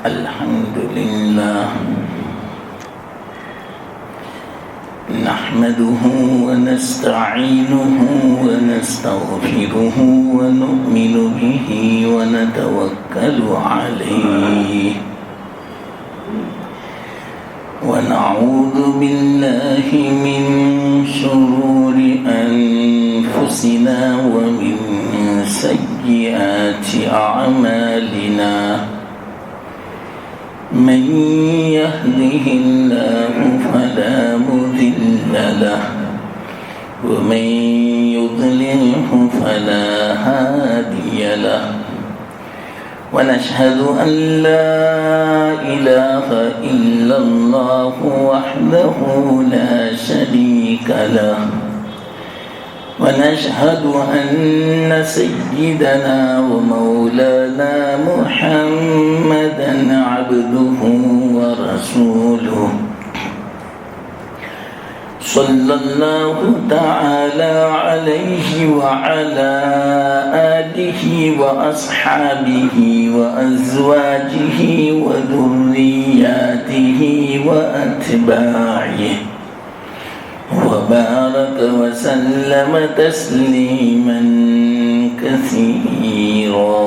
الحمد لله نحمده ونستعينه ونستغفره ونؤمن به ونتوكل عليه ونعوذ بالله من شرور أنفسنا ومن سيئات أعمالنا من يهده الله فلا مضل له ومن يضلله فلا هادي له ونشهد أن لا إله إلا الله وحده لا شريك له ونشهد أن سيدنا ومولانا محمدا عبده ورسوله صلى الله تعالى عليه وعلى آله وأصحابه وأزواجه وذرياته وأتباعه وبارك وسلم تسليما كثيرا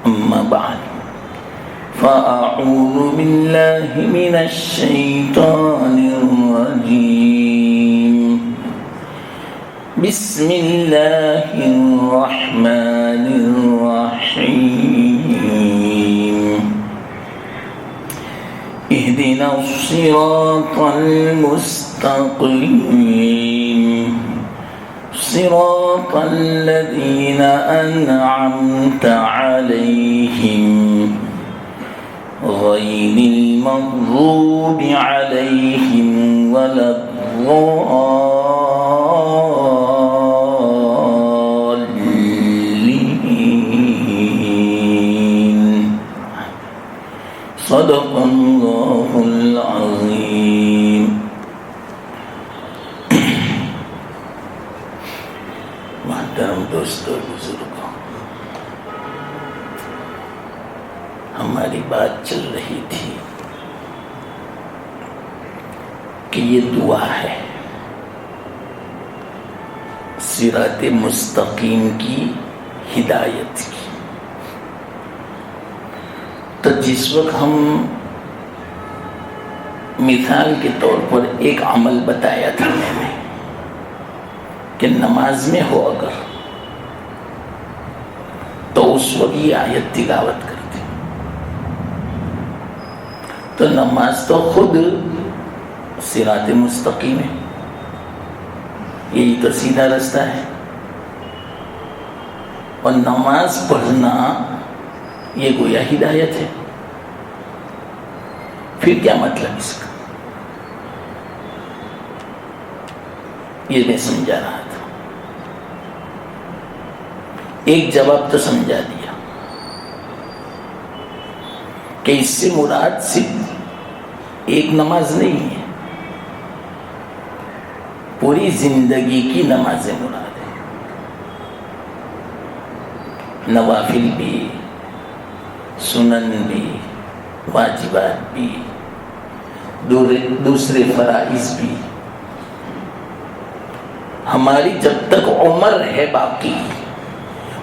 أما بعد فأعوذ بالله من الشيطان الرجيم بسم الله الرحمن الرحيم اهدنا الصراط المستقيم صراط الذين أنعمت عليهم غير المغضوب عليهم ولا الضالين صدق الله العظيم. محترم دوستو بزرگوں، ہماری بات چل رہی تھی کہ یہ دعا ہے صراط مستقیم کی ہدایت کی. تو جس وقت ہم مثال کے طور پر ایک عمل بتایا تھا میں نے کہ نماز میں ہو اگر تو اس وقت یہ آیت تلاوت کرتے، تو نماز تو خود صراط مستقیم ہے، یہی تو سیدھا رستہ ہے، اور نماز پڑھنا یہ گویا ہدایت ہے. پھر کیا مطلب اس کا؟ یہ میں سمجھا رہا تھا. ایک جواب تو سمجھا دیا کہ اس سے مراد صرف ایک نماز نہیں ہے، پوری زندگی کی نمازیں مراد ہے. نوافل بھی، سنن بھی، واجبات بھی، دوسرے فرائض بھی. ہماری جب تک عمر ہے باقی،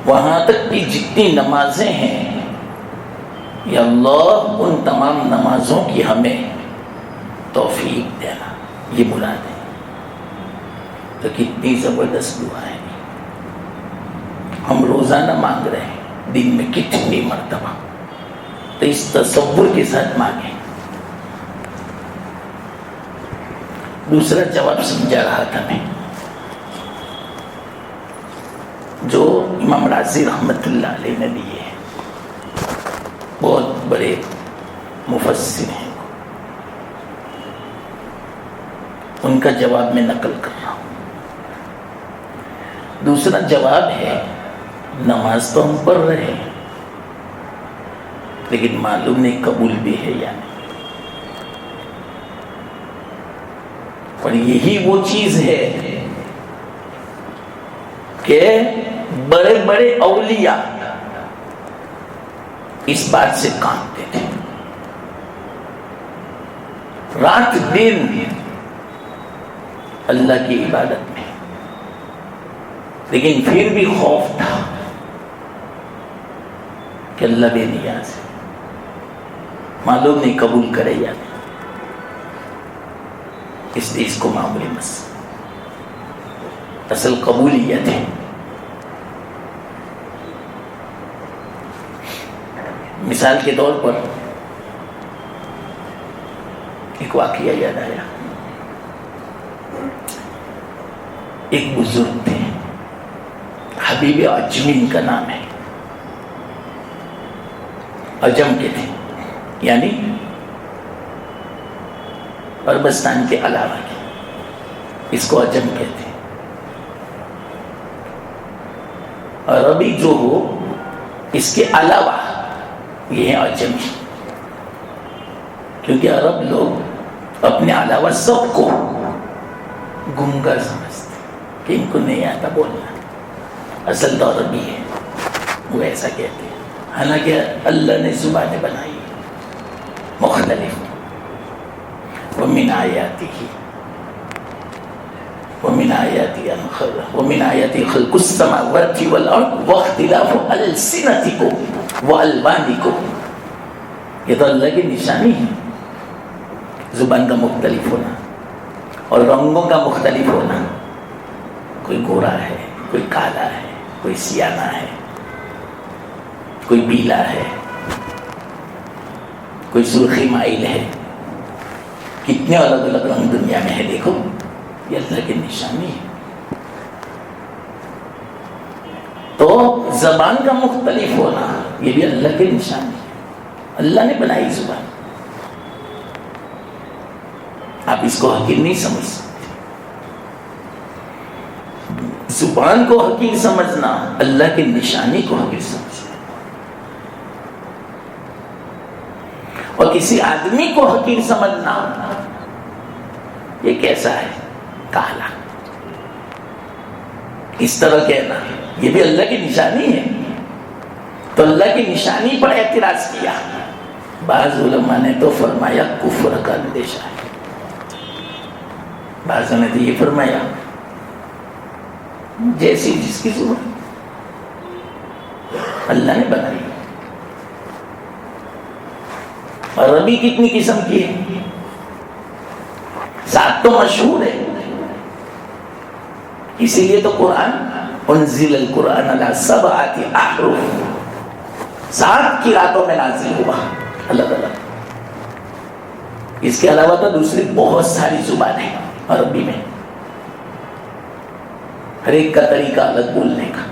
وہاں تک بھی جتنی نمازیں ہیں، یا اللہ ان تمام نمازوں کی ہمیں توفیق دینا، یہ مراد ہے. تو کتنی زبردست دعا ہے ہم روزانہ مانگ رہے ہیں، دن میں کتنی مرتبہ. تو اس تصور کے ساتھ مانگیں. دوسرا جواب سمجھا رہا تھا میں، جو امام راضی رحمت اللہ علیہ نے دیے ہیں، بہت بڑے مفسر ہیں، ان کا جواب میں نقل کر رہا ہوں. دوسرا جواب ہے، نماز تو ہم پڑھ رہے ہیں لیکن معلوم نہیں قبول بھی ہے یا نہیں. اور یہی وہ چیز ہے کہ بڑے بڑے اولیاء اس بات سے کانپتے تھے، رات دن اللہ کی عبادت میں، لیکن پھر بھی خوف تھا کہ اللہ بے نیاز ہے، معلوم نہیں قبول کرے یا نہیں، اس لیے اس کو معمولی مسئلہ، اصل قبولیت ہے۔ مثال کے طور پر ایک واقعہ یاد آیا، ایک بزرگ تھے، حبیب عجمی ان کا نام ہے، عجم کے تھے، یعنی عربستان کے علاوہ کے، اس کو عجم کہتے ہیں۔ عربی جو ہو اس کے علاوہ یہ ہے عجمی، کیونکہ عرب لوگ اپنے علاوہ سب کو گنگا سمجھتے کہ ان کو نہیں آتا بولنا، اصل تو عربی ہے، وہ ایسا کہتے ہیں، حالانکہ اللہ نے زبانیں بنائی مختلف، وَمِنْ آيَاتِهِ وَمِنْ آيَاتِ خَلْقُ السَّمَاوَاتِ وَالْأَرْضِ وَاخْتِلَافُ أَلْسِنَتِكُمْ وَأَلْوَانِكُمْ، یہ تو اللہ کی نشانی ہے، زبان کا مختلف ہونا اور رنگوں کا مختلف ہونا، کوئی گورا ہے، کوئی کالا ہے، کوئی سیاہ ہے، کوئی پیلا ہے، کوئی سرخی مائل ہے، کتنے الگ الگ رنگ دنیا میں ہے، دیکھو یہ اللہ کی نشانی ہے۔ تو زبان کا مختلف ہونا یہ بھی اللہ کی نشانی ہے، اللہ نے بنائی زبان، آپ اس کو حقیر نہیں سمجھ سکتے۔ زبان کو حقیر سمجھنا اللہ کی نشانی کو حقیر سمجھنا، اور کسی آدمی کو حقیر سمجھنا یہ کیسا ہے، کالا، اس طرح کہنا یہ بھی اللہ کی نشانی ہے۔ تو اللہ کی نشانی پر اعتراض کیا، بعض علماء نے تو فرمایا کفر کا اندیشہ ہے، بعضوں نے تو یہ فرمایا جیسی جس کی ضرورت اللہ نے بنائی۔ عربی کتنی قسم کی ہے، 7 تو مشہور ہے، اسی لیے تو قرآن انزل القرآن علی 7 احرف، 7 قراتوں میں نازل ہوا الگ الگ۔ اس کے علاوہ تو دوسری بہت ساری زبانیں ہیں عربی میں، ہر ایک کا طریقہ الگ، بولنے کا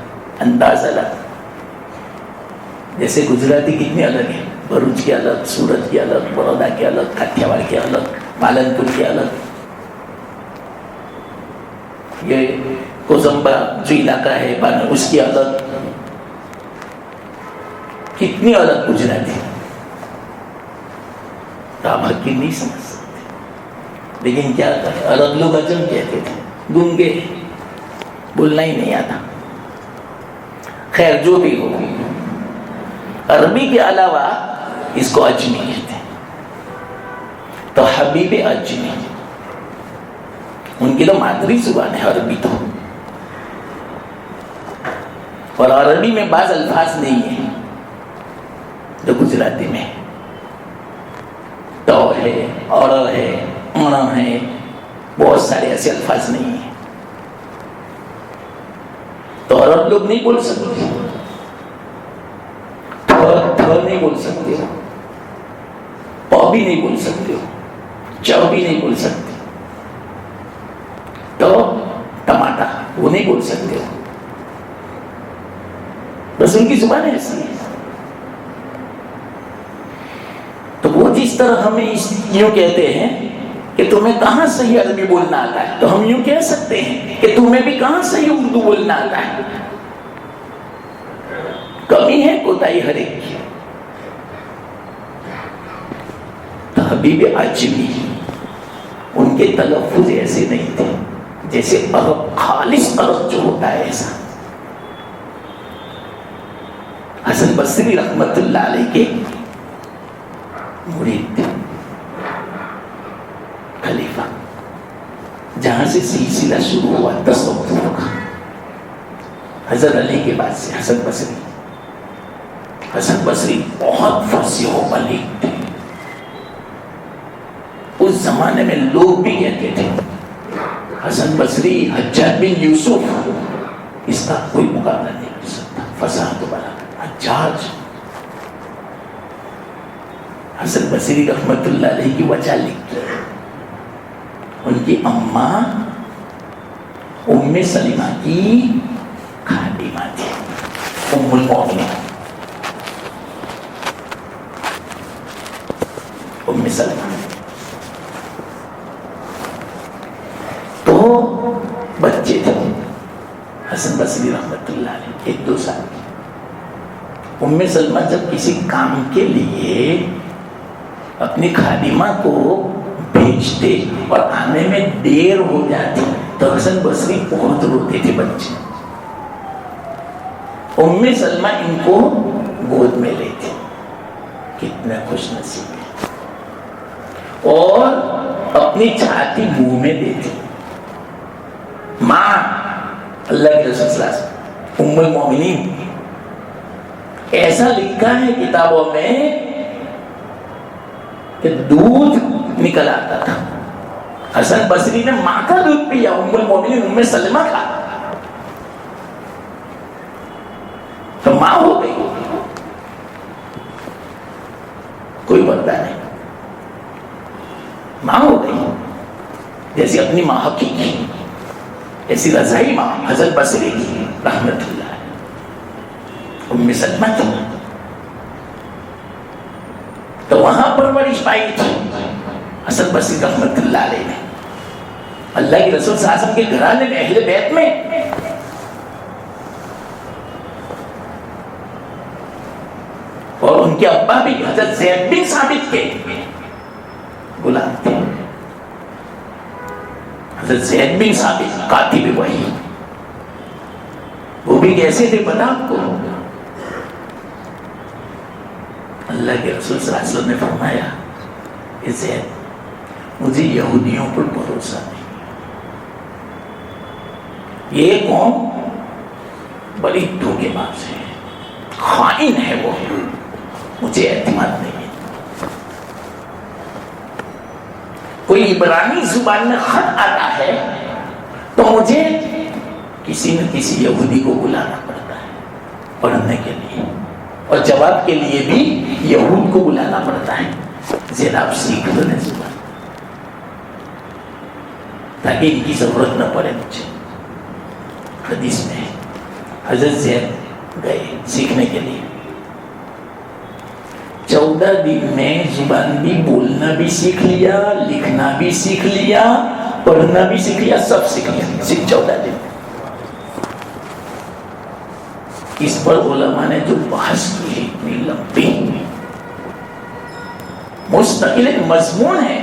انداز الگ، جیسے گجراتی کتنے الگ ہیں، بروچ کے الگ، سورت کے الگ، بڑودا کے الگ، کاٹھیاواڑ کے الگ، پالنپور کے الگ، یہ کوزمبا جو علاقہ ہے اس کی الگ، کتنی الگ گجراتی، تو آپ حقیق نہیں سمجھ سکتے۔ لیکن کیا کریں، عرب لوگ عجم کہتے تھے، گنگے، بولنا ہی نہیں آتا۔ خیر جو بھی ہو، عربی کے علاوہ اس کو عجمی کہتے ہیں۔ تو حبیب عجمی، ان کی تو مادری زبان ہے عربی تو، اور عربی میں بعض الفاظ نہیں ہیں جو گجراتی میں، تو ہے، اور ہے، ہے، بہت سارے ایسے الفاظ نہیں ہیں، تو عرب لوگ نہیں بول سکتے، تھر نہیں بول سکتے ہو، پا بھی نہیں بول سکتے ہو، چو بھی نہیں بول سکتے، تو ٹماٹا وہ نہیں بول سکتے ہو، بس ان کی زبان ایسی ہے۔ تو وہ جس طرح ہمیں یوں کہتے ہیں کہ تمہیں کہاں صحیح عربی بولنا آتا ہے، تو ہم یوں کہہ سکتے ہیں کہ تمہیں بھی کہاں صحیح اردو بولنا آتا ہے، کمی ہے کوتاہی ہر ایک کی۔ تو حبیب عجمی ان کے تلفظ ایسے نہیں تھے جیسے عرب، خالص عرب جو ہوتا ہے ایسا، حسن بصری رحمت اللہ علیہ کے مرید تھے، خلیفہ، جہاں سے سلسلہ شروع ہوا تصوف کا، حضرت علی کے بعد سے حسن بصری۔ حسن بصری بہت فصیح و بلیغ تھے۔ اس زمانے میں لوگ بھی کہتے تھے حسن بصری حجاج بن یوسف، اس کا کوئی مقابلہ نہیں کر سکتا، فصاحت و بلاغت۔ حجاج حسن بصری رحمت اللہ علیہ کی وجہ لکھی، ان کی اماں ام سلمہ کی خادمہ تھی، ام المؤمنین ام سلمہ۔ تو بچے تھے حسن بصری رحمت اللہ علیہ، 1-2 سال کی۔ ام سلمہ جب کسی کام کے لیے اپنی خادمہ کو بھیجتے اور آنے میں دیر ہو جاتی تو حسن بصری بہت روتے تھے بچے۔ ام سلمہ ان کو گود میں لیتے، کتنے خوش نصیب ہیں، اور اپنی چھاتی منہ میں دیتے۔ ماں، اللہ کے رسول صلی اللہ علیہ وسلم، ام المؤمنین۔ ایسا لکھا ہے کتابوں میں کہ دودھ نکل آتا تھا، حسن بصری نے ماں کا دودھ پیا، ام المؤمنین ام سلمہ کا، تو ماں ہو گئی، کوئی پتہ نہیں، ماں ہو گئی، جیسی اپنی ماں حقیقی، ایسی رضائی ماں حسن بصری کی رحمت اللہ علیہ، ام سلمہ تھی۔ تو وہاں پرورش پائی تھی حسن بصری رحمت اللہ علیہ نے، اللہ کے رسول صلی اللہ علیہ وسلم کے گھرانے میں، اہل بیت میں۔ اور ان کے ابا بھی حضرت زید بن ثابت کے غلام تھے، حضرت زید بن ثابت کاتب وحی۔ وہ بھی کیسے تھے پتہ آپ کو؟ اللہ کے رسول صلی اللہ علیہ وسلم نے فرمایا کہ زید، مجھے یہودیوں پر بھروسہ نہیں، یہ قوم بڑی دھوکے باز ہے، خائن ہے، وہ مجھے اعتماد نہیں ہے۔ کوئی عبرانی زبان میں خط آتا ہے تو مجھے کسی نہ کسی یہودی کو بلانا پڑتا ہے پڑھنے کے لیے، اور جواب کے لیے بھی یہود کو بلانا پڑتا ہے، زید آپ سیکھ لو نا زبان، تاکہ ان کی ضرورت نہ پڑے مجھے۔ حدیث میں حضرت زید گئے سیکھنے کے لیے، 14 دن میں زبان بھی بولنا بھی سیکھ لیا، لکھنا بھی سیکھ لیا، پڑھنا بھی سیکھ لیا، سب سیکھ لیا، صرف 14 دن۔ اس پر علماء نے جو بحث کی ہے اتنی لمبی، مستقل ایک مضمون ہے۔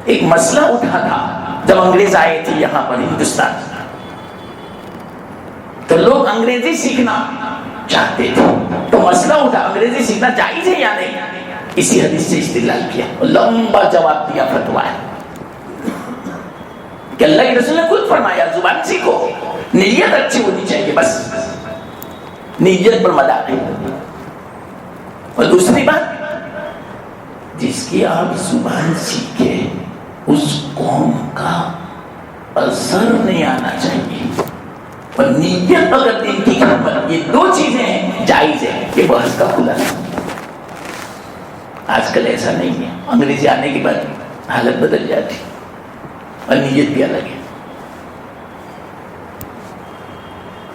ایک مسئلہ اٹھا تھا جب انگریز آئے تھے یہاں پر ہندوستان، تو لوگ انگریزی سیکھنا چاہتے تھے، تو مسئلہ اٹھا انگریزی سیکھنا جائز ہے یا نہیں، اسی حدیث سے استدلال کیا، لمبا جواب دیا، فتویٰ ہے کہ اللہ کے رسول نے خود فرمایا زبان سیکھو، نیت اچھی ہونی چاہیے، بس نیت پر مدار ہے۔ اور دوسری بات، جس کی آپ زبان سیکھے اس قوم کا اثر نہیں آنا چاہیے، اور نیت اگر دین کی خدمت، یہ 2 چیزیں ہیں، جائز ہے، یہ بحث کا خلاصہ۔ آج کل ایسا نہیں ہے، انگریزی آنے کے بعد حالت بدل جاتی اور نیت بھی الگ ہے،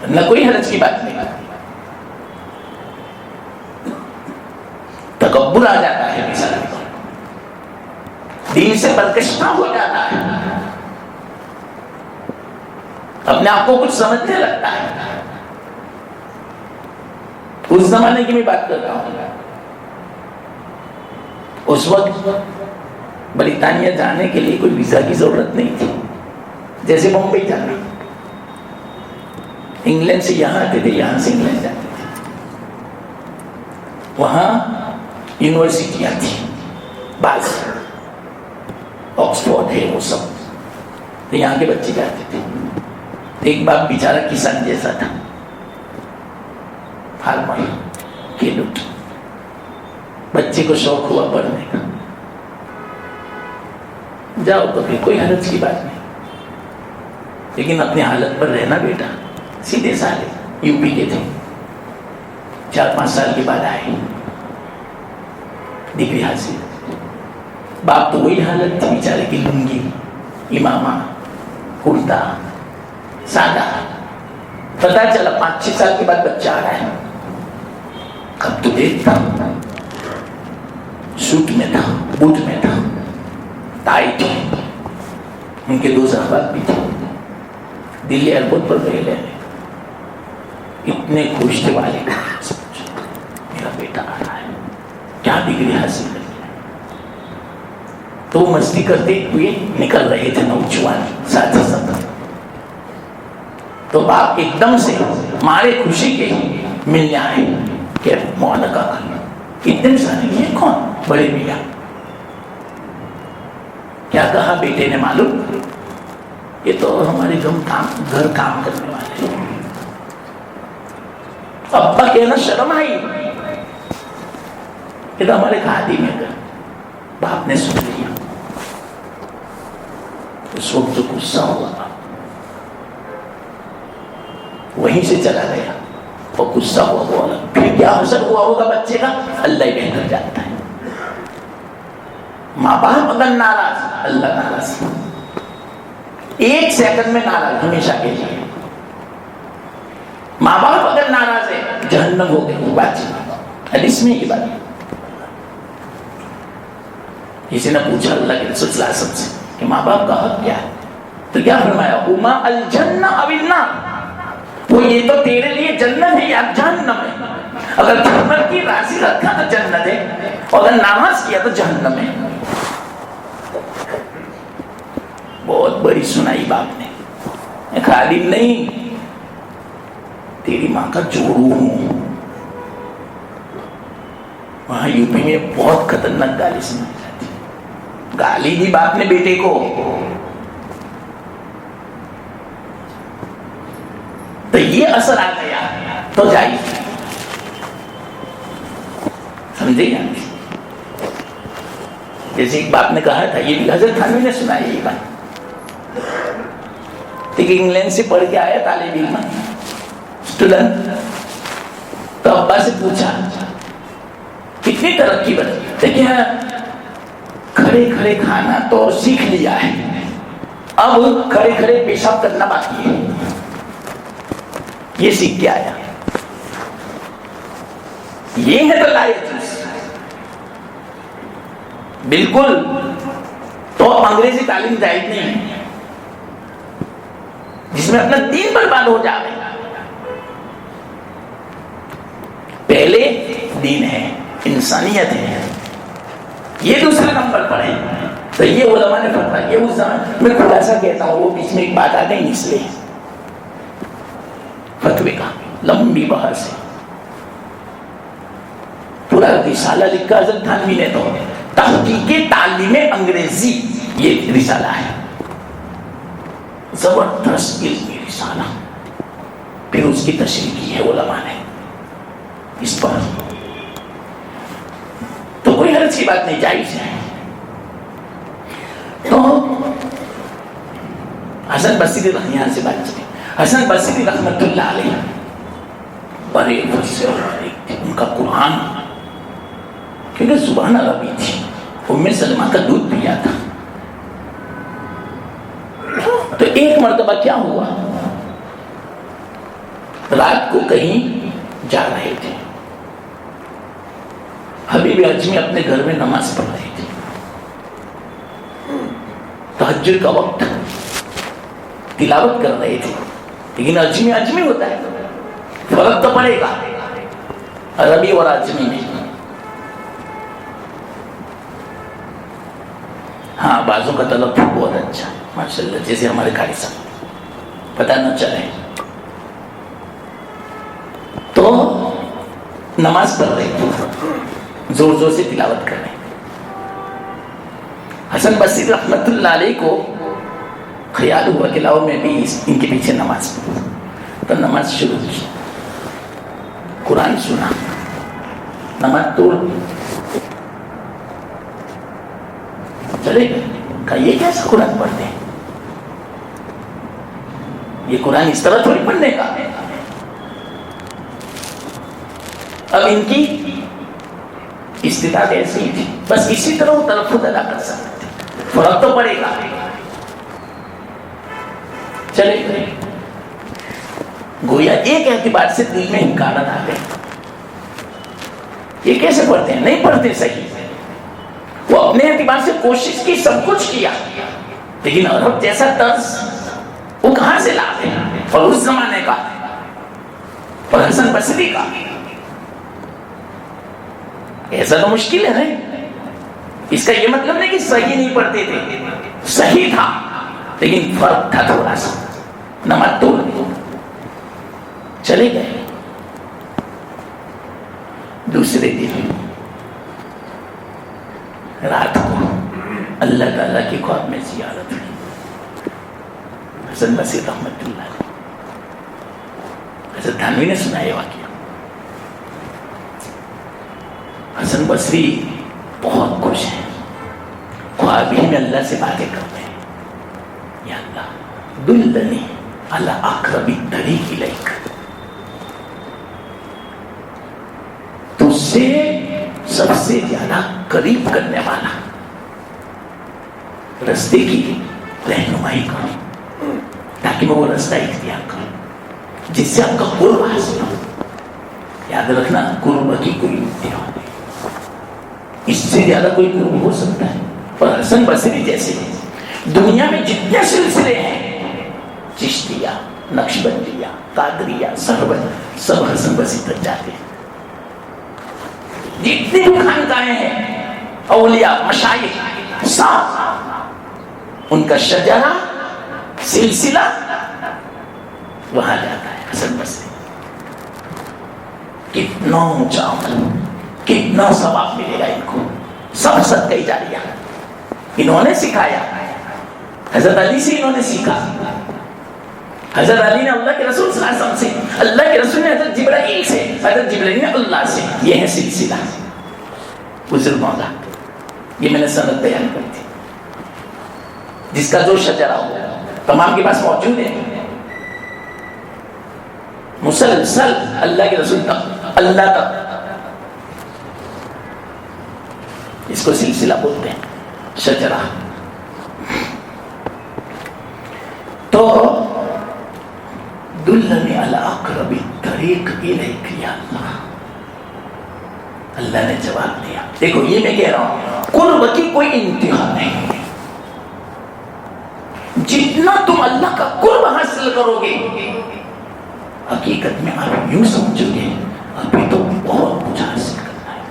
نہ کوئی حرج کی بات نہیں، تکبر آ جاتا ہے انسان کو، دین سے برکشتہ ہو جاتا ہے، اپنے آپ کو کچھ سمجھنے لگتا ہے۔ اس زمانے کی میں بات کر رہا ہوں، اس وقت برطانیہ جانے کے لیے کوئی ویزا کی ضرورت نہیں تھی، جیسے بمبئی جانا، انگلینڈ سے یہاں آتے تھے، یہاں سے انگلینڈ جاتے تھے. وہاں یونیورسٹیاں تھیں، بعض آکسفورڈ ہے وہ سب، تو یہاں کے بچے جاتے تھے. ایک باپ بیچارہ کسان جیسا تھا، فارمر کھیلوٹ، بچے کو شوق ہوا پڑھنے کا، جاؤ تو پھر کوئی حرج کی بات نہیں، لیکن اپنی حالت پر رہنا بیٹا. سیدھے سالے یو پی کے تھے، 4-5 سال کے بعد آئے، ڈگری حاصل. باپ تو وہی حالت تھی بیچارے کی، لنگی، امامہ، کرتا، سادہ. پتا چلا 5-6 سال کے بعد بچہ آ رہا ہے. اب تو دیکھتا سوٹ میں تھا، بوٹ میں تھا، ٹائی تھی. ان کے 2 صحبات بھی تھے، دلی ایئرپورٹ پر گئے لینے. اتنے خوش تھے والے، میرا بیٹا آ رہا ہے، کیا ڈگری حاصل کر لیا. تو وہ مستی کرتے ہوئے نکل رہے تھے نوجوان ساتھی سب. تو باپ ایک دم سے مارے خوشی کے ملنے آئے کہ مولانا کا اتنے سارے، یہ کون؟ بڑے میاں. کیا کہا بیٹے نے معلوم؟ یہ تو ہمارے گھر کام کرنے والے ہیں. ابا کہنا شرم آئی، یہ تو ہمارے خادم میں گھر. باپ نے سن لیا، اس وقت تو غصہ ہوا، وہیں سے چلا گیا. اور غصہ ہوا وہ الگ، پھر کیا اثر ہوا ہوگا بچے کا اللہ ہی بہتر جانتا ہے. ماں باپ اگر ناراض، اللہ ناراض. 1 سیکنڈ میں ناراض ہمیشہ کے لیے. ماں باپ اگر ناراض ہے جہنم ہو گئی. بات حدیث میں یہ بات. کسی نے پوچھا اللہ کے رسول صلی اللہ علیہ وسلم سے کہ ماں باپ کا حق کیا ہے؟ تو کیا فرمایا؟ ہما الجنہ او النار. وہ یہ تو تیرے لیے جنت ہے یا جہنم ہے. اگر جنت کی راضی رکھا تو جنت ہے، اور اگر ناراض کیا تو جہنم ہے. بہت بڑی سنائی باپ نے. خادم نہیں، تیری ماں کا جوڑو ہوں. وہاں یو پی میں بہت خطرناک گالی سنائی جاتی. گالی دی باپ نے بیٹے کو، تو یہ اثر آ گیا تو جائیے. سمجھے گا؟ جیسے ایک باپ نے کہا تھا، یہ بھی حضرت تھانوی نے سنا ہے یہ بات. لیکن انگلینڈ سے پڑھ کے آیا طالب علم اسٹوڈنٹ، تو ابا سے پوچھا کتنی ترقی بڑھی؟ دیکھیں کھڑے کھڑے کھانا تو سیکھ لیا ہے، اب کھڑے کھڑے پیشاب کرنا باقی ہے. یہ سیکھ کے آیا. یہ ہے تو لائق بالکل. تو انگریزی تعلیم جائز نہیں ہے جس میں اپنا دین برباد ہو جائے. پہلے دین ہے، انسانیت ہے، یہ دوسرے نمبر پر ہے. تو یہ علماء نے فرمایا. یہ اس زمان میں خلاصہ کہتا ہوں، وہ بیچ میں ایک بات آ گئی اس لیے فتوے کا لمبی بحث ہے. پورا رسالہ لکھا حضرت تھانوی نے، تو تحقیق تعلیم انگریزی یہ رسالہ ہے. زبردست علمی رسالہ. پھر اس کی تشریح کی ہے علماء نے اس پر. تو کوئی حرج کی بات نہیں، جائز ہے. تو حسن بصری یہاں سے بات چلی. حسن بصری رحمت اللہ علیہ بڑے فصیح ان کا قرآن، کیونکہ زبان عربی تھی. ام سلمہ کا دودھ پیا تھا. تو ایک مرتبہ کیا ہوا، رات کو کہیں جا رہے تھے، حبیب اجمی اپنے گھر میں نماز پڑھ رہے تھے. تہجد کا وقت، تلاوت کر رہے تھے. لیکن اجمی ہوتا ہے، فرق تو پڑے گا عربی اور اجمی میں. ہاں بازوں کا تلفظ بہت اچھا ماشاء اللہ، جیسے ہمارے قاری صاحب، پتہ نہ چلے. نماز پڑھ رہے ہیں, زور زور سے تلاوت کر رہے ہیں. حسن بصری رحمت اللہ علیہ کو خیال ہوا کہ لاؤ میں بھی ان کے پیچھے نماز پڑھوں. تو نماز شروع کی, قرآن سنا, نماز توڑ چلے گئے. کہا یہ کیسا قرآن پڑھتے ہیں, یہ قرآن اس طرح تھوڑی پڑھنے کا. اب ان کی استطاعت ایسی ہی تھی, بس اسی طرح وہ تلفظ ادا کر سکتے تھے, فرق تو پڑے گا. چلے گئے. گویا ایک اعتبار سے دل میں انکارات آ گئے, یہ کیسے پڑھتے ہیں, نہیں پڑھتے صحیح. وہ اپنے اعتبار سے کوشش کی, سب کچھ کیا, لیکن عرب جیسا طرز وہ کہاں سے لاتے ہیں, اور اس زمانے کا, اور حسن بصری کا. ایسا تو مشکل ہے. اس کا یہ مطلب نہیں کہ صحیح نہیں پڑھتے تھے, صحیح تھا, لیکن فرق تھا تھوڑا سا. نماز توڑ دی, چلے گئے. دوسرے دن رات کو اللہ تعالیٰ کی خواب میں زیارت ہوئی. حسن بصری رحمت اللہ علیہ, حضرت تھانوی نے سنا یہ واقعہ. حسن بصری بہت خوش ہیں, خواب ہی میں اللہ سے باتیں کرتے ہیں, یا اللہ دلنی علی اقرب الطریق الیک, تجھ سے سب سے زیادہ قریب کرنے والا رستے کی رہنمائی کرو, تاکہ میں وہ رستہ اختیار کروں جس سے آپ کا قرب حاصل ہو. یاد رکھنا, قرب کی کوئی انتہا نہیں, اس سے زیادہ کوئی قرب ہو سکتا ہے. اور حسن بصری جیسے دنیا میں جتنے سلسلے ہیں, چشتیہ, نقشبندیہ, قادریہ, سربت, سب حسن بصری تک جاتے ہیں. جتنے بھی خانقاہیں ہیں, اولیاء, مشائخ, سب ان کا شجرہ, سلسلہ وہاں جاتا ہے. حسن بصری کتنا اونچا عمل, کتنا ثواب ملے گا ان کو, سب صدقہ جاریہ. انہوں نے سکھایا, حضرت علی سے انہوں نے سیکھا. حضرت علی نے اللہ کے رسول صلی اللہ علیہ وسلم سے, اللہ کے رسول نے حضرت جبرائیل سے, حضرت جبرائیل نے اللہ سے. یہ ہے سلسلہ بزرگوں کا. یہ میں نے سند بیان کی تھی. جس کا جو شجرہ ہو تمام کے پاس موجود ہے, مسلسل اللہ کے رسول تک, اللہ تک. اس کو سلسلہ بولتے ہیں, شجرہ. تو دلنی علی اقرب الطریق الیک یا اللہ, اللہ نے جواب دیا. دیکھو یہ میں کہہ رہا ہوں, قرب کی کوئی انتہا نہیں. جتنا تم اللہ کا قرب حاصل کرو گے, حقیقت میں آپ یوں سمجھو گے ابھی تو بہت کچھ حاصل کرنا ہے.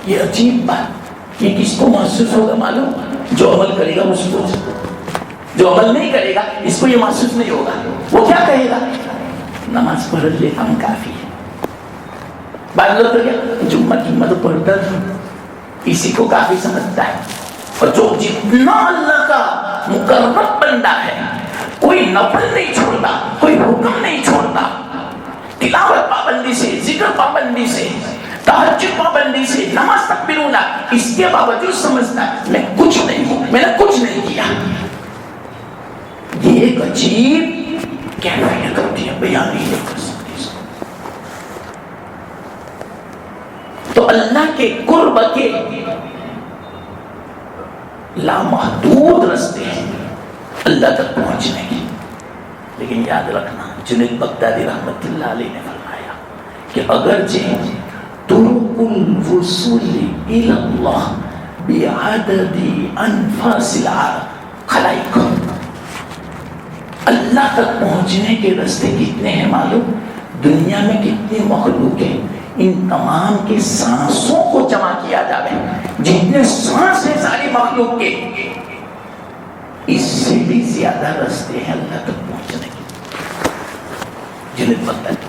یہ عجیب بات, یہ کس کو محسوس ہوگا معلوم؟ جو عمل کرے گا اس کو. جو عمل نہیں کرے گا اس کو یہ محسوس نہیں ہوگا. وہ کیا کہے گا, نماز پڑھ لیتا ہوں کافی ہے. بعض لوگ تو کیا جمعہ تو پڑھتا تھا, اسی کو کافی سمجھتا ہے. اور جو جتنا اللہ کا مقرب بندہ ہے, کوئی نفل نہیں چھوڑتا, کوئی حکم نہیں چھوڑتا, تلاوت پابندی سے, ذکر پابندی سے, تہجد پابندی سے, نماز تکبیر اولا, اس کے باوجود سمجھتا ہے میں کچھ نہیں ہوں, میں نے کچھ نہیں کیا. یہ ایک عجیب کیفیت ہوتی ہے, بیان ہی نہیں کر سکتے اس کو. تو اللہ کے قرب کے لامحدود رستے ہیں اللہ تک پہنچنے کی. لیکن یاد رکھنا, جنید بغدادی رحمت اللہ علیہ نے فرمایا کہ اگرچہ طرق الوصول الى اللہ بعدد انفاس الخلائق, اللہ تک پہنچنے کے راستے کتنے ہیں معلوم؟ دنیا میں کتنی مخلوق ہیں, ان تمام کے سانسوں کو جمع کیا جاوے, جتنے سانس ہیں ساری مخلوق کے, اس سے بھی زیادہ راستے ہیں اللہ تک پہنچنے کے. جنید بغدادی.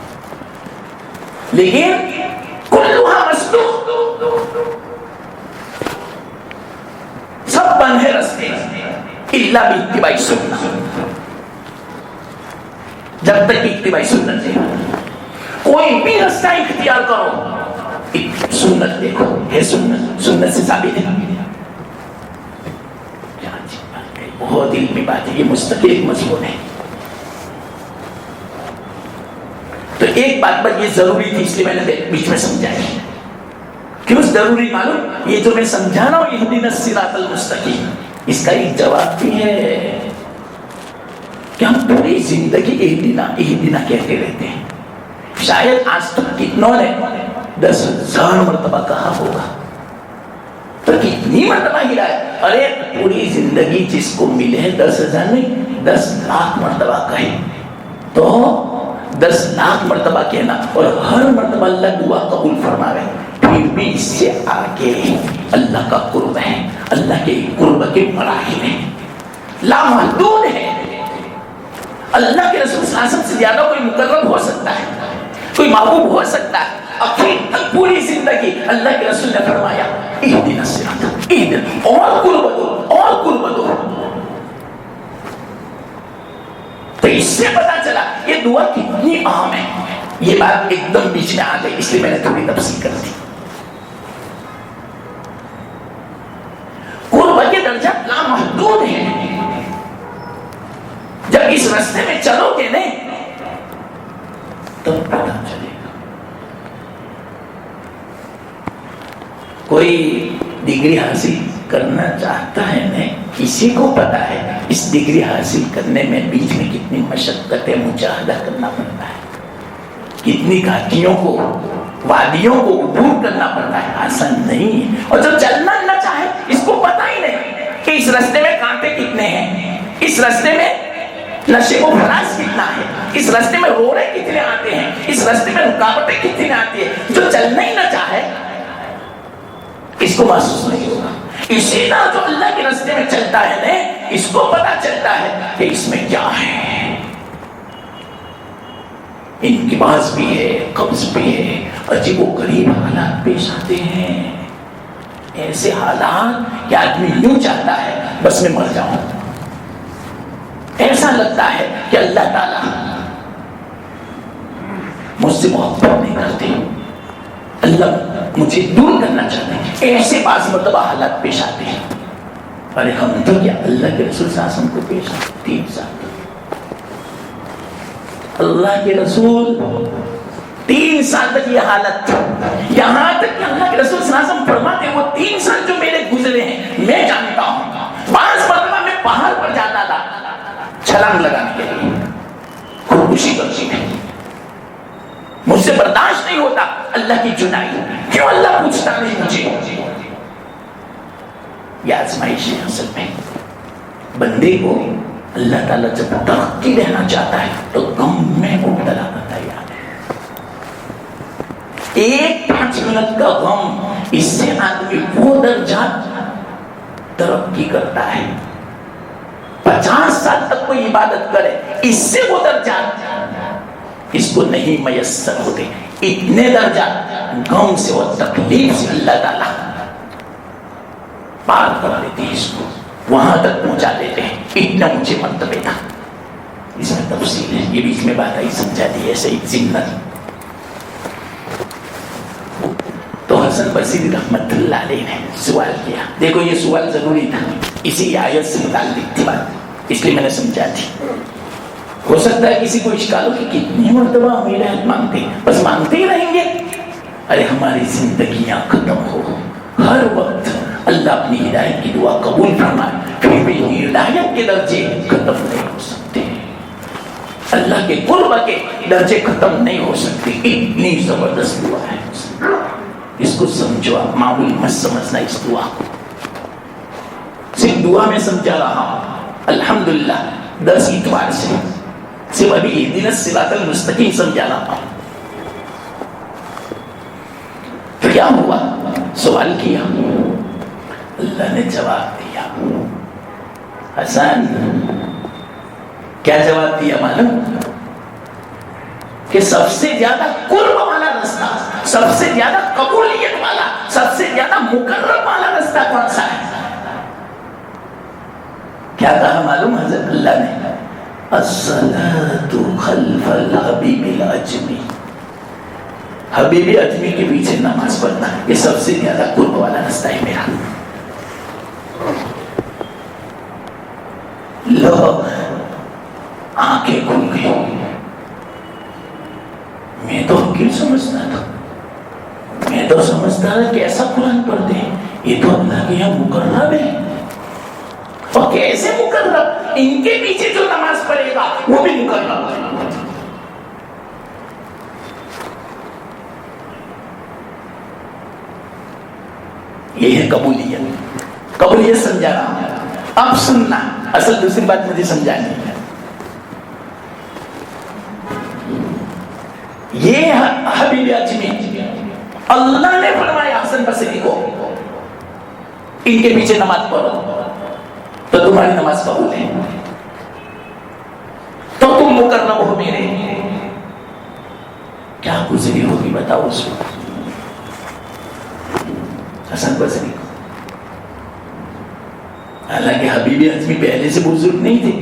لیکن کلھا مسلوک، سب بند ہے رستے الا باتباع سنت، جب تک اتباع سنت ہے کوئی بھی راستہ اختیار کرو، سنت دیکھو ہے، سنت سے ثابت ہے۔ بہت علمی بات ہے، یہ مستقل مضمون ہے۔ تو ایک بات پر یہ ضروری تھی، اس لیے میں نے بیچ میں سمجھائی۔ کیوں ضروری معلوم؟ یہ جو میں سمجھا رہا ہوں اہدنا الصراط المستقیم، اس کا ایک جواب بھی ہے کہ ہم پوری زندگی اہدنا کہتے رہتے ہیں۔ شاید آج تک کتنوں نے 10,000 مرتبہ کہا ہوگا، تو کتنی مرتبہ ہدایت؟ ارے پوری زندگی جس کو ملے ہے 10,000 نہیں 10 لاکھ مرتبہ کہے، تو 10 لاکھ مرتبہ کہنا اور ہر مرتبہ اللہ دعا قبول فرما رہے، پھر بھی اس سے آگے اللہ کا قرب ہے، اللہ کے قرب کے مراحل ہیں، لامحدود ہے۔ اللہ کے رسول صلی اللہ علیہ وسلم سے زیادہ کوئی مقرب ہو سکتا ہے، کوئی محبوب ہو سکتا ہے؟ آخر تک پوری زندگی اللہ کے رسول نے فرمایا اہدنا الصراط، اہدنا، اور قرب دو، اور قرب دو۔ تو اس سے پتا چلا یہ دعا کتنی اہم ہے۔ یہ بات ایک دم بیچ میں آ گئی، اس لیے میں نے تھوڑی تفصیل کر دی۔ قرب کے درجات لامحدود ہیں، جب اس راستے میں چلو گے نہیں تو پتا چلے گا۔ کوئی ڈگری حاصل کرنا چاہتا ہے نہیں، کسی کو پتا ہے اس ڈگری حاصل کرنے میں بیچ میں کتنی مشقت مجاہدہ کرنا پڑتا ہے، کتنی گھاٹیوں کو، وادیوں کو عبور کرنا پڑتا ہے، آسان نہیں ہے۔ اور جو چلنا نہ چاہے اس کو پتا ہی نہیں کہ اس راستے میں کانٹے کتنے ہیں، اس راستے میں نشے و فراز کتنا ہے، اس راستے میں روڑے کتنے آتے ہیں، اس راستے میں رکاوٹیں کتنی آتی ہیں۔ جو چلنا ہی نہ چاہے اس کو محسوس نہیں ہوگا۔ اسی طرح جو اللہ کے راستے میں چلتا ہے نا، اس کو پتا چلتا ہے کہ اس میں کیا ہے، انقباض بھی ہے، قبض بھی ہے، عجیب و غریب حالات پیش آتے ہیں، ایسے حالات کہ آدمی یوں چاہتا ہے بس میں مر جاؤں، ایسا لگتا ہے کہ اللہ تعالیٰ مجھ سے محبت نہیں کرتے، اللہ مجھے دور کرنا چاہتے ہیں، ایسے بعض مرتبہ حالات پیش آتے ہیں۔ ارے ہم تو کیا اللہ کے رسول صلی اللہ علیہ وسلم کو پیش آتے 3 سال اللہ کے رسول 3 سال تک یہ حالت تھی، یہاں تک کہ اللہ کے رسول صلی اللہ علیہ وسلم فرماتے ہیں وہ 3 سال جو میرے گزرے ہیں میں جانتا ہوں، بعض مرتبہ میں پہاڑ پر جاتا تھا چھلانگ لگانے کے لیے، خودکشی کرتی ہے، مجھ سے برداشت نہیں ہوتا اللہ کی جدائی، کیوں اللہ پوچھتا نہیں مجھے؟ یہ آزمائش ہے اصل میں۔ بندے کو اللہ تعالیٰ جب ترقی دینا چاہتا ہے تو غم میں مبتلا کرتا ہے۔ ایک 5 منٹ کا غم، اس سے آدمی وہ درجات ترقی کرتا ہے، 50 سال تک کوئی عبادت کرے اس سے وہ درجات اس کو نہیں میسر ہوتے، اتنے درجات غم سے اور تکلیف سے اللہ تعالیٰ پار کر دیتے ہیں، اس کو وہاں تک پہنچا دیتے ہیں، اتنا اونچے مرتبے تھا۔ اس میں تفصیل ہے، یہ بیچ میں بات آئی سمجھا دی ہے صحیح ضمن۔ تو حسن بصری رحمت اللہ علیہ نے سوال کیا، دیکھو یہ سوال ضروری تھا، اسی آیت سے متعلق تھی بات، اس لیے میں نے سمجھا دی۔ ہو سکتا ہے کسی کو اشکال ہو کہ کتنی مرتبہ ہم ہدایت مانگتے ہیں، بس مانگتے ہی رہیں گے؟ ارے ہماری زندگیاں ختم ہو، ہر وقت اللہ اپنی ہدایت کی دعا قبول فرمائے، پھر بھی ہدایت کے درجے ختم نہیں ہو سکتے، اللہ کے قرب کے درجے ختم نہیں ہو سکتے، اتنی زبردست دعا ہے۔ اس کو سمجھو، آپ معمول مت سمجھنا اس دعا کو، صرف دعا میں سمجھا رہا ہوں الحمدللہ 10 اتوار سے، صرف ابھی اہدنا الصراط المستقیم سمجھا رہا ہوں۔ تو کیا ہوا؟ سوال کیا، اللہ نے جواب دیا۔ حسن کیا جواب دیا معلوم؟ کہ سب سے زیادہ قرب والا راستہ، سب سے زیادہ قبولیت والا، سب سے زیادہ مقرب والا رستہ کون سا ہے؟ کیا کہا معلوم حضرت اللہ نے؟ الصلاۃ خلف الحبیب الاجمی، حبیب اجمی کے پیچھے نماز پڑھنا، یہ سب سے زیادہ قرب والا رستہ ہے میرا۔ لو آنکھیں کھل گئی، میں تو حقیر سمجھتا تھا، میں تو سمجھتا تھا کیسا قرآن پڑھتے ہیں، یہ تو اللہ کے یہاں مقرب ہے۔ اور کیسے مقرب؟ ان کے پیچھے جو نماز پڑھے گا وہ بھی مقرب ہے۔ یہ ہے قبولیت۔ قبولیت سمجھا رہا ہوں، اب سننا، اصل دوسری بات مجھے سمجھانی ہے۔ یہ حبیب اجمی، اللہ نے فرمایا حسن بصری کو ان کے پیچھے نماز پڑھو تو تمہاری نماز قبول ہے، تو تم مقرب ہو میرے۔ کیا گزری ہوگی بتاؤ اس کو، حسن بصری کو۔ حالانکہ حبیب اجمی پہلے سے بزرگ نہیں تھے،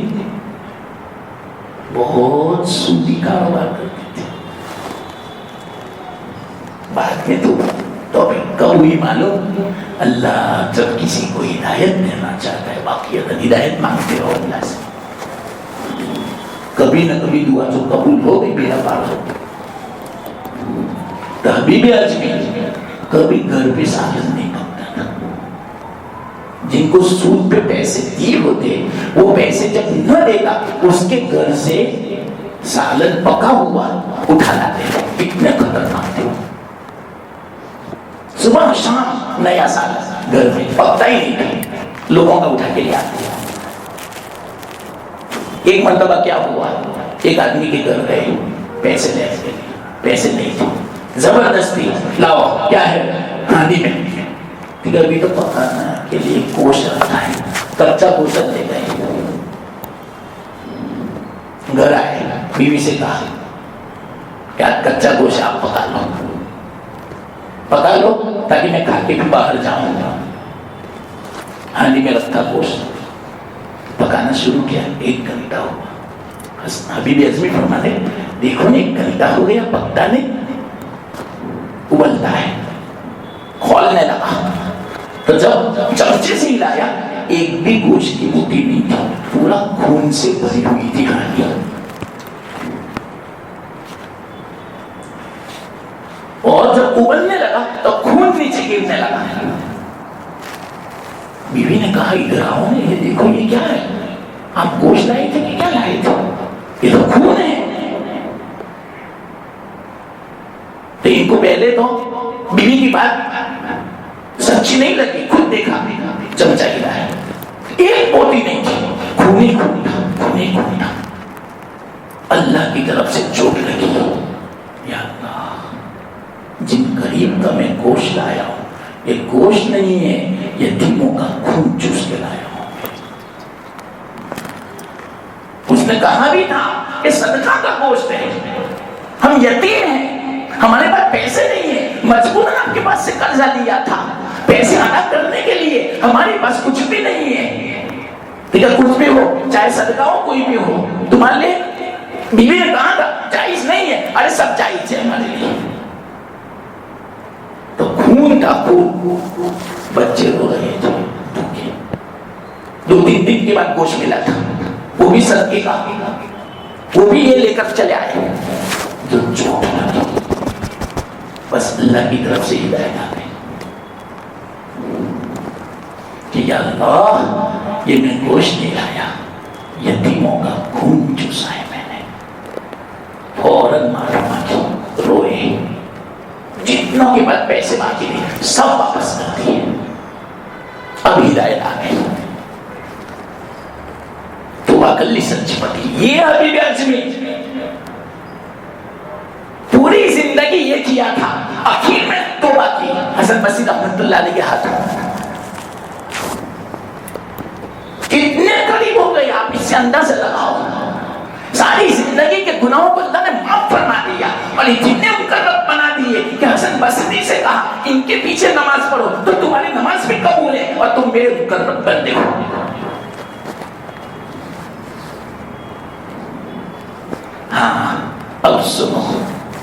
بہت سودی کاروبار کرتے تھے، بعد میں تو کب ہوئی معلوم؟ اللہ جب کسی کو ہدایت دینا چاہتا ہے، باقی اگر ہدایت مانگتے ہو اللہ سے، کبھی نہ کبھی دعا جو قبول ہو گئی بیڑا پار ہو۔ تو حبیب اجمی کبھی گھر پہ سالن نہیں پکتا تھا، جن کو سود پہ پیسے دیے ہوتے وہ پیسے جب نہ دیتا اس کے گھر سے سالن پکا ہوا اٹھا لاتے، اتنے خطرناک تھے۔ صبح شام نیا سالن گھر میں پکتا ہی نہیں، لوگوں کا اٹھا کے لے آتے۔ ایک مرتبہ کیا ہوا، ایک آدمی کے گھر گئے پیسے لے کے، پیسے نہیں تھے، زبردستی لاؤ کیا ہے ہانڈی میں، ابھی تو پکانا کے لیے گوشت رکھا ہے، کچا گوشت لے گئے۔ گھر آئے، بیوی سے کہا کیا کچا گوشت آپ پکا لو، پکا لو تاکہ میں کھا کے بھی باہر جاؤں گا۔ ہانڈی میں رکھا گوشت پکانا شروع کیا، 1 گھنٹہ ہوا۔ حبیب اجمی فرماتے دیکھو نا 1 گھنٹہ ہو گیا پکتا نہیں، ابلتا ہے، کھولنے لگا۔ تو جب چمچے سے ہلایا ایک بھی گوشت کی بوٹی نہیں تھی، پورا خون سے بھری ہوئی تھی ہانڈی۔ اور جب ابلنے لگا تو خون نیچے گرنے لگا۔ بیوی نے کہا ادھر آؤ نا، یہ دیکھو یہ کیا ہے، آپ گوشت لائے تھے کہ کیا لائے تھے، یہ تو خون ہے۔ تو ان کو پہلے تو بیوی کی بات سچی نہیں لگی، خود دیکھا چمچہ ہلا ہے، ایک بوٹی نہیں تھی، خون ہی خون تھا، خون ہی خون تھا۔ اللہ کی طرف سے چوٹ لگی، یا اللہ جن غریب کا میں گوشت لایا ہوں یہ گوشت نہیں ہے، یتیموں کا خون چوس کے لایا ہوں۔ اس نے کہا بھی تھا کہ صدقہ کا گوشت ہے، ہم یتیم ہیں، ہمارے پاس پیسے نہیں ہیں، مجبوراً آپ کے پاس سے قرضہ لیا تھا، پیسے ادا کرنے کے لیے ہمارے پاس کچھ بھی نہیں ہے۔ ٹھیک ہے، کچھ بھی ہو، چاہے صدقہ ہو کوئی بھی ہو، تمہارے لیے بیوی نے کہا تھا جائز نہیں ہے، ارے سب جائز ہے ہمارے لیے۔ تو خون کا خون، بچے رو رہے تھے، 2-3 دن کے بعد گوشت ملا تھا، وہ بھی صدقے کا، وہ بھی یہ لے کر چلے آئے۔ جو چوٹ لگی بس اللہ کی طرف سے ہدایت آ گئی کہ یا اللہ یہ میں گوشت نہیں لایا، یتیموں کا خون چوسا ہے میں نے۔ فوراً معلوم کی روئے، جتنوں کے بعد پیسے باقی تھے سب واپس کر دیے۔ اب ہدایت آ گئی، تو اکلی سچ پتی۔ یہ حبیب اجمی پوری زندگی یہ کیا تھا، آخر میں توبہ کی۔ حسن بصری رحمۃ اللہ علیہ کے ہاتھوں کتنے قریب ہو گئے آپ اس سے اندازہ لگاؤ۔ ساری زندگی کے گناہوں کو اللہ نے معاف فرما دیا اور اتنے مقرب بنا دیے کہ حسن ان کے پیچھے نماز پڑھو تو تمہاری نماز بھی قبول ہے اور تم میرے مقرب بندے ہو. ہاں اب سنو،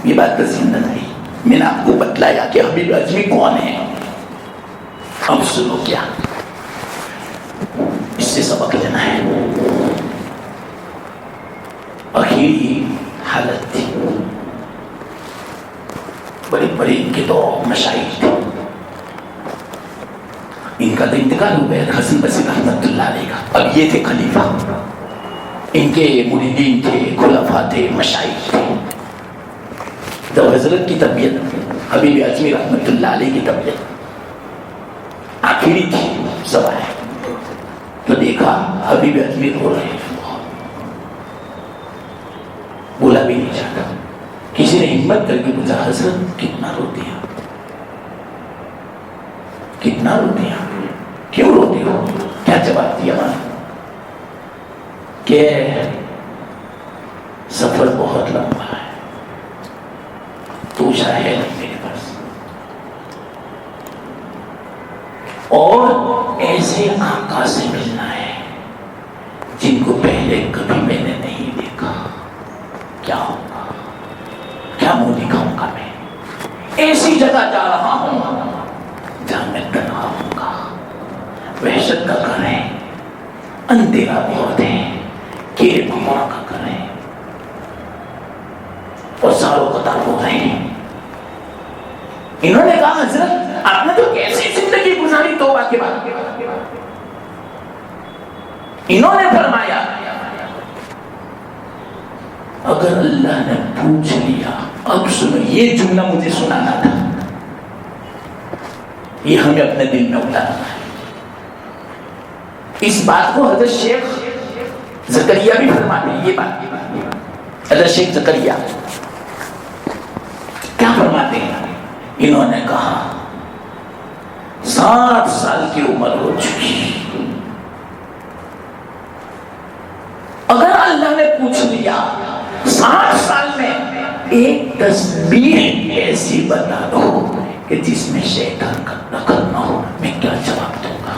یہ بات پسند نہیں، میں نے آپ کو بتلایا کہ حبیب اعظمی کون ہے. اب سنو کیا اس سے سبق لینا ہے. اخیری حالت تھی، بڑے بڑے ان کے تو مشائخ تھے، ان کا تو انتقال ہو گیا حسن بصری رحمۃ اللہ علیہ کا. اب یہ تھے خلیفہ، ان کے مریدین تھے، خلفاء تھے، مشائخ تھے. جب حضرت کی طبیعت، حبیب اعظمی رحمۃ اللہ علیہ کی طبیعت آخری تھی، سب آئے تو دیکھا حبیب اعظمی رو رہے ہیں، بولا بھی نہیں جاتا. کسی نے ہمت کر کے پوچھا حضرت کتنا روتے ہیں، کتنا روتے ہیں، کیوں روتے ہو؟ کیا جواب دیا میں کہ سفر بہت لمبا ہے، توشہ ہے نہیں میرے پاس، اور ایسے آقا سے ملنا ہے جن کو پہلے کبھی میں نے نہیں دیکھا. کیا ہوگا، کیا منہ دکھاؤں گا؟ میں ایسی جگہ جا رہا ہوں جہاں میں تنہا ہوں گا، وحشت کا گھر ہے، اندھیرا بہت ہے، کیڑے مکوڑوں کا گھر ہے، اور ساروں قطار ہو رہے ہیں. انہوں نے کہا حضرت آپ نے تو کیسی زندگی گزاری توبہ کے بعد؟ انہوں نے فرمایا اگر اللہ نے پوچھ لیا، اب سنو یہ جملہ مجھے سنانا تھا، یہ ہمیں اپنے دل میں اتارنا ہے. اس بات کو حضرت شیخ زکریا بھی فرماتے ہیں. یہ بات حضرت شیخ زکریا کیا فرماتے ہیں؟ انہوں نے کہا 60 سال کی عمر ہو چکی، اگر اللہ نے پوچھ لیا 60 سال میں ایک تسبیح ایسی بتا دو کہ جس میں شیطان کا دخل نہ ہو، میں کیا جواب دوں گا؟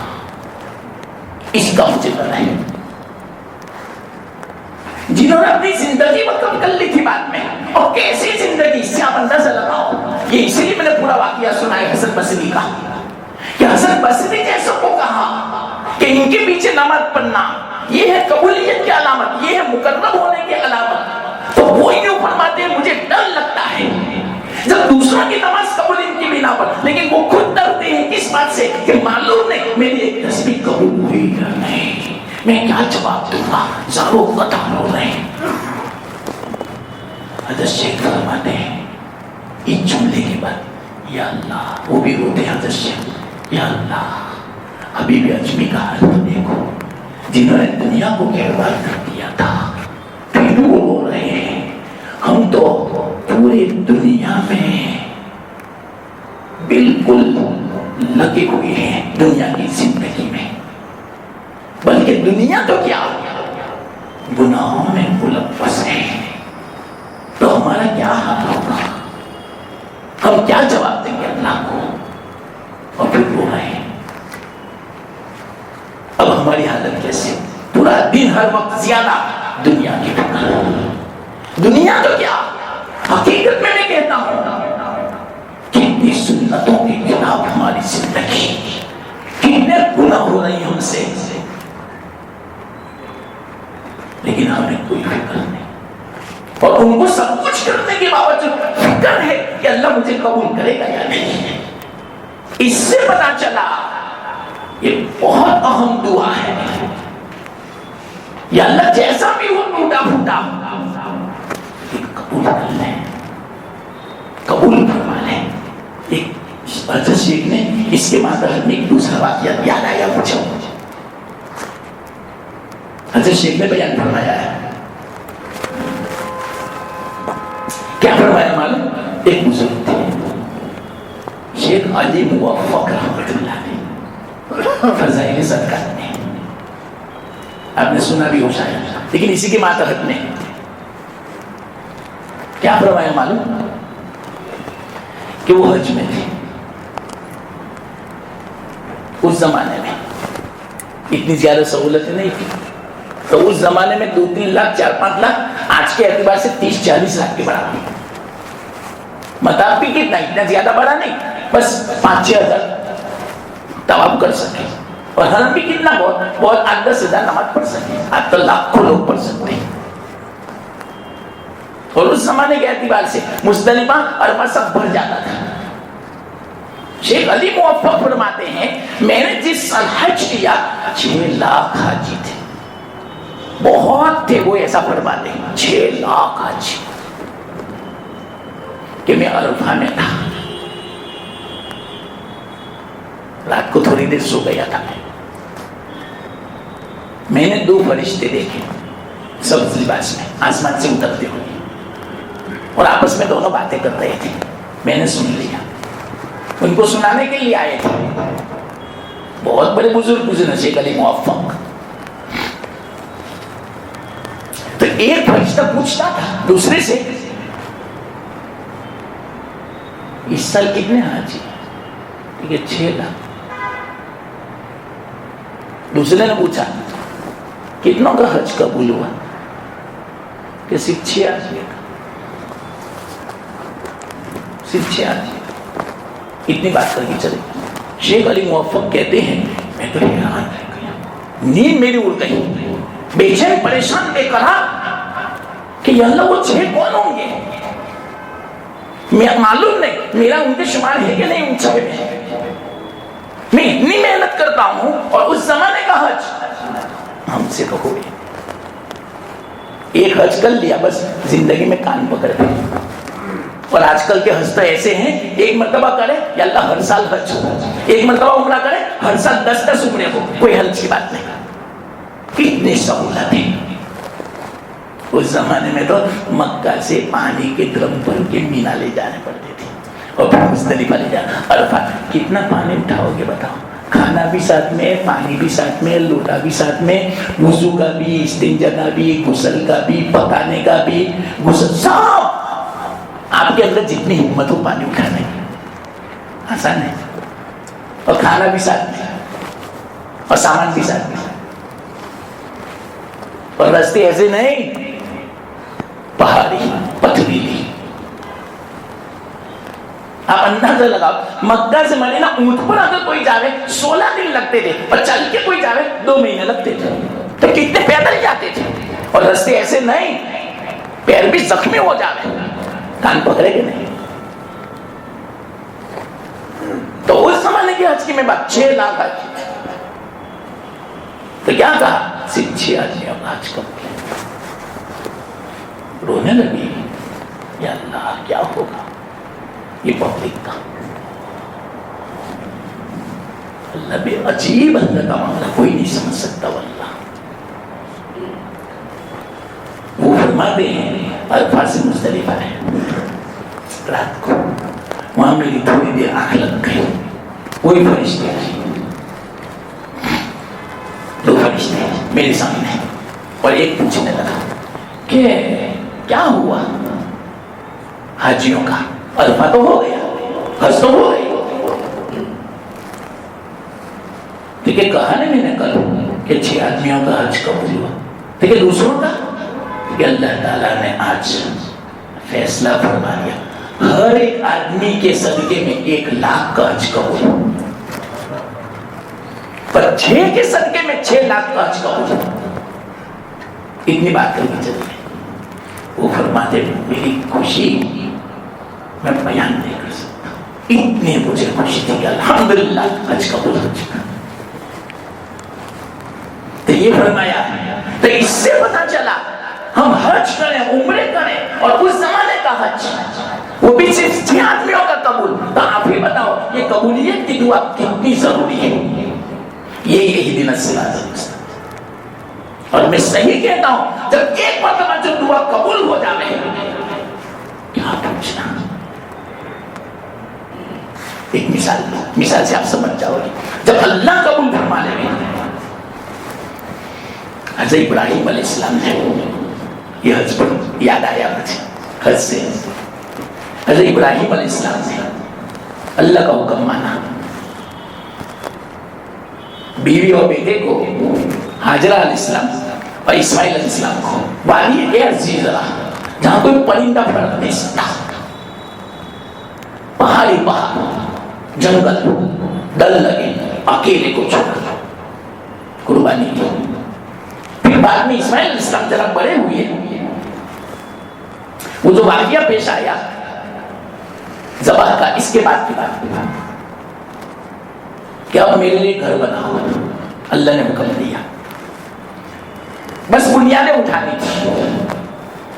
اس کا مجھے ڈر ہے. جنہوں نے اپنی زندگی وقف کر لی تھی بعد میں، اور کیسی زندگی، اس سے آپ اندازہ لگاؤ. یہ اسی لیے میں نے پورا واقعہ سنا ہے حسن بصری کا، کہ حسن بصری جیسوں کو کہا کہ ان کے پیچھے نماز پڑھنا یہ ہے قبولیت کی علامت، یہ ہے مقرب ہونے کی علامت. تو وہ یوں فرماتے ہیں مجھے ڈر لگتا ہے جب دوسروں کی نماز قبول ان کی بنا پر، لیکن وہ خود ڈرتے ہیں کس بات سے کہ معلوم نہیں میری ایک تسبیح قبول ہوئی یا نہیں، میں کیا جواب دوں گا، زاروں قطار ہو رہے ہیں. حضرت شیخ فرماتے ہیں اس جملے کے بعد یا اللہ، وہ بھی روتے ہیں حضرت شیخ، یا اللہ حبیب اعظمی کا حال تو دیکھو، جنہوں نے دنیا کو گھیروائی کر دیا تھا، پھر وہ رو رہے ہیں. ہم تو پورے دنیا میں بالکل لگے ہوئے ہیں دنیا کی زندگی میں، بلکہ دنیا تو کیا گناہوں میں ملوث ہے. تو ہمارا کیا حال ہوگا، ہم کیا جواب دیں گے اللہ کو؟ اور پھر رو رہے ہیں. اب ہماری حالت کیسے؟ پورا دن ہر وقت زیادہ دنیا کی فکر. دنیا تو کیا، حقیقت میں کہتا ہوں کتنی سنتوں کے خلاف ہماری زندگی، کتنے گناہ ہو رہی ہیں ہم سے، لیکن ہمیں کوئی فکر نہیں. اور ان کو سب کچھ کرنے کے باوجود فکر ہے کہ اللہ مجھے قبول کرے گا یا نہیں. اس سے پتا چلا یہ بہت اہم دعا ہے. یا اللہ جیسا بھی ہو ٹوٹا پھوٹا قبول کر لیں، قبول کروا لیں. ایک حضرت شیخ نے اس کے ماتحت میں ایک دوسرا واقعہ یاد آیا مجھے. حضرت شیخ نے بیان فرمایا ہے، کیا فرمایا معلوم؟ ایک بزرگ تھے شیخ علی موفق رحمۃ اللہ علیہ، فضائل صدقات میں آپ نے سنا بھی ہو شاید، لیکن اسی کے ماتحت میں کیا فرمایا معلوم؟ کہ وہ حج میں تھے اس زمانے میں اتنی زیادہ سہولتیں نہیں تھی، تو اس زمانے میں 2-3 لاکھ 4-5 لاکھ آج کے اعتبار سے 30-40 لاکھ کے برابر. مطلب بھی کتنا، اتنا زیادہ بڑا نہیں، بس 5-6 ہزار طواف کر سکے، اور حرم بھی کتنا بہت بہت 8-10 ہزار نماز پڑھ سکے. اب تو لاکھوں لوگ پڑھ سکتے ہیں. اور اس زمانے کے اعتبار سے مزدلفہ عرفہ سب بھر جاتا تھا. شیخ علی موفق فرماتے ہیں میں نے جس سال حج کیا 6 لاکھ حاجی تھے، بہت تھے. وہ ایسا فرماتے ہیں 6 لاکھ حاجی کہ میں عرفہ میں تھا. رات کو تھوڑی دیر سو گیا تھا. میں نے 2 فرشتے دیکھے سبز لباس میں آسمان سے اترتے ہوئے، اور آپس میں دونوں باتیں کر رہے تھے. میں نے سن لیا. ان کو سنانے کے لیے آئے تھے. بہت بڑے بزرگ گزرے شیخ علی موفق. تو ایک فرشتہ پوچھتا تھا دوسرے سے اس سال کتنے حاجی؟ ٹھیک ہے 6 لاکھ. دوسرے نے پوچھا کتنوں کا حج قبول ہوا؟ کہ صرف 6 آدمی کا. صرف 6 آدمی. اتنی بات کر کے چلے. شیخ علی موفق کہتے ہیں میں تو حیران رہ گیا، نیند میری اڑ گئی، بے چین پریشان بے قرار کہ یا اللہ وہ 6 کون ہوں گے؟ میں معلوم نہیں میرا ان کے شمار ہے کہ نہیں. ان 6 میں اتنی محنت کرتا ہوں اور اس زمانے کا حج ہم سے کہو گے. ایک حج کر لیا بس زندگی میں کان پکڑ گئے. اور آج کل کے حج تو ایسے ہیں ایک مرتبہ کرے یا اللہ ہر سال حج ہو، ایک مرتبہ عمرہ کرے ہر سال 10 عمرے ہو. کوئی حج کی بات نہیں. کتنی سہولتیں. اس زمانے میں تو مکہ سے پانی کے ڈرم بھر کے مینا لے جانے پڑتے تھے اور پھر مزدلفہ لے جانا. عرفہ کتنا پانی اٹھاؤ گے بتاؤ؟ کھانا بھی ساتھ میں، پانی بھی ساتھ میں، لوٹا بھی ساتھ میں، وضو کا بھی، استنجا کا بھی، غسل کا بھی، پکانے کا بھی، غسل سب. آپ کے اندر جتنی ہمت ہو پانی اٹھانے کی آسان ہے. اور کھانا بھی ساتھ میں اور سامان بھی ساتھ میں. اور راستے ایسے نہیں پہاڑی پتھریلی. آپ اندازہ لگاؤ مکہ سے مدینہ اونٹ پر اگر کوئی جاوے 16 دن لگتے تھے، اور چل کے کوئی جاوے 2 مہینے لگتے تھے. تو کتنے پیدل جاتے تھے. اور راستے ایسے نہیں پیر بھی زخمی ہو جاوے، کان پکڑے گے نہیں. تو اس زمانے کی حج کی میں بات 6 لاکھ حج. تو کیا کہا صرف 6 آدمی اب حج قبول. رونے لگی یا اللہ کیا ہوگا یہ پبلک کا. اللہ بے عجیب اللہ کا معاملہ کوئی نہیں سمجھ سکتا. واللہ وہ فرماتے ہیں عرفہ سے مزدلفہ ہے. رات کو وہاں میری تھوڑی دیر آنکھ لگ گئی. کوئی فرشتے نہیں، 2 فرشتے میرے سامنے. اور ایک پوچھنے لگا کہ کیا ہوا حاجیوں کا؟ عرفہ تو ہو گیا، حج تو ہو گئی. ٹھیک ہے کہا نہیں میں نے کل کہ 6 آدمیوں کا حج قبول ہوا. ٹھیک ہے دوسروں کا کہ اللہ تعالیٰ نے آج فیصلہ فرما دیا ہر ایک آدمی کے صدقے میں 1 لاکھ کا حج قبول. پر 6 کے صدقے میں 6 لاکھ کا حج قبول. اتنی بات کر کے چلی. وہ فرماتے میری خوشی میں بیان نہیں کر سکتا. اتنی مجھے خوشی تھی کہ الحمدللہ حج قبول ہو چکا. تو یہ فرمایا. تو اس سے پتا چلا ہم حج کریں، عمرے کریں، اور اس زمانے کا حج وہ بھی صرف 6 آدمیوں کا قبول. تو آپ ہی بتاؤ یہ قبولیت کی دعا کتنی ضروری ہے. یہ اہدنا الصراط المستقیم. اور میں صحیح کہتا ہوں جب ایک مرتبہ جو دعا قبول ہو جائے کیا پوچھنا. ایک مثال سے آپ سمجھ جاؤ گے. جب اللہ قبول فرما لے گا. حضرت ابراہیم علیہ السلام نے یہ حج پر یاد آیا مجھے حج سے. حضرت ابراہیم علیہ السلام نے اللہ کا حکم مانا. بیوی اور بیٹے کو، حاجرہ علیہ السلام اور اسماعیل علیہ السلام کو وادی عزیزہ جہاں کوئی پرندہ پھر نہیں سکتا، پہاڑی پہاڑ، جنگل، ڈر لگے، اکیلے کو چھوڑ قربانی کی۔ پھر بعد میں اسماعیل علیہ السلام ذرا بڑے ہوئے، وہ جو واقعہ پیش آیا ذبح کا، اس کے بعد کی بات کہ اب میرے لیے گھر بناؤ، اللہ نے حکم دیا، بس بنیادیں اٹھانی تھی،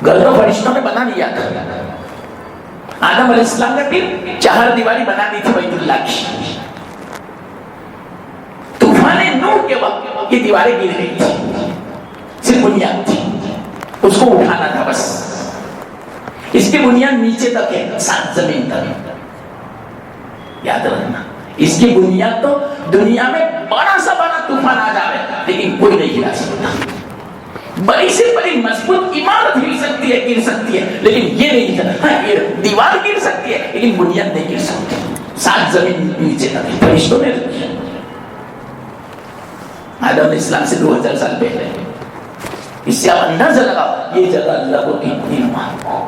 گھر تو فرشتوں نے بنا دیا تھا۔ آدم علیہ السلام نے پھر 4 دیواری بنا دی تھی بیت اللہ کی، طوفان نوح کے وقت یہ دیواریں گر گئی تھی، صرف بنیاد تھی، اس کو اٹھانا تھا بس۔ اس کی بنیاد نیچے تک ہے، 7 زمین تک، یاد رکھنا، اس کی بنیاد تو دنیا میں بڑا سا بڑا طوفان آ جائے لیکن کوئی نہیں ہلا سکتا، بڑی سے بڑی مضبوط عمارت ہل سکتی ہے، گر سکتی ہے، لیکن یہ نہیں ہلتا، ہاں یہ دیوار گر سکتی ہے لیکن بنیاد نہیں گر سکتی۔ 7 زمین نیچے تک فرشتوں نے رکھی، آدم علیہ السلام سے 2000 سال پہلے۔ اس سے آپ اندازہ لگاؤ یہ جگہ اللہ کو کتنی محبوب،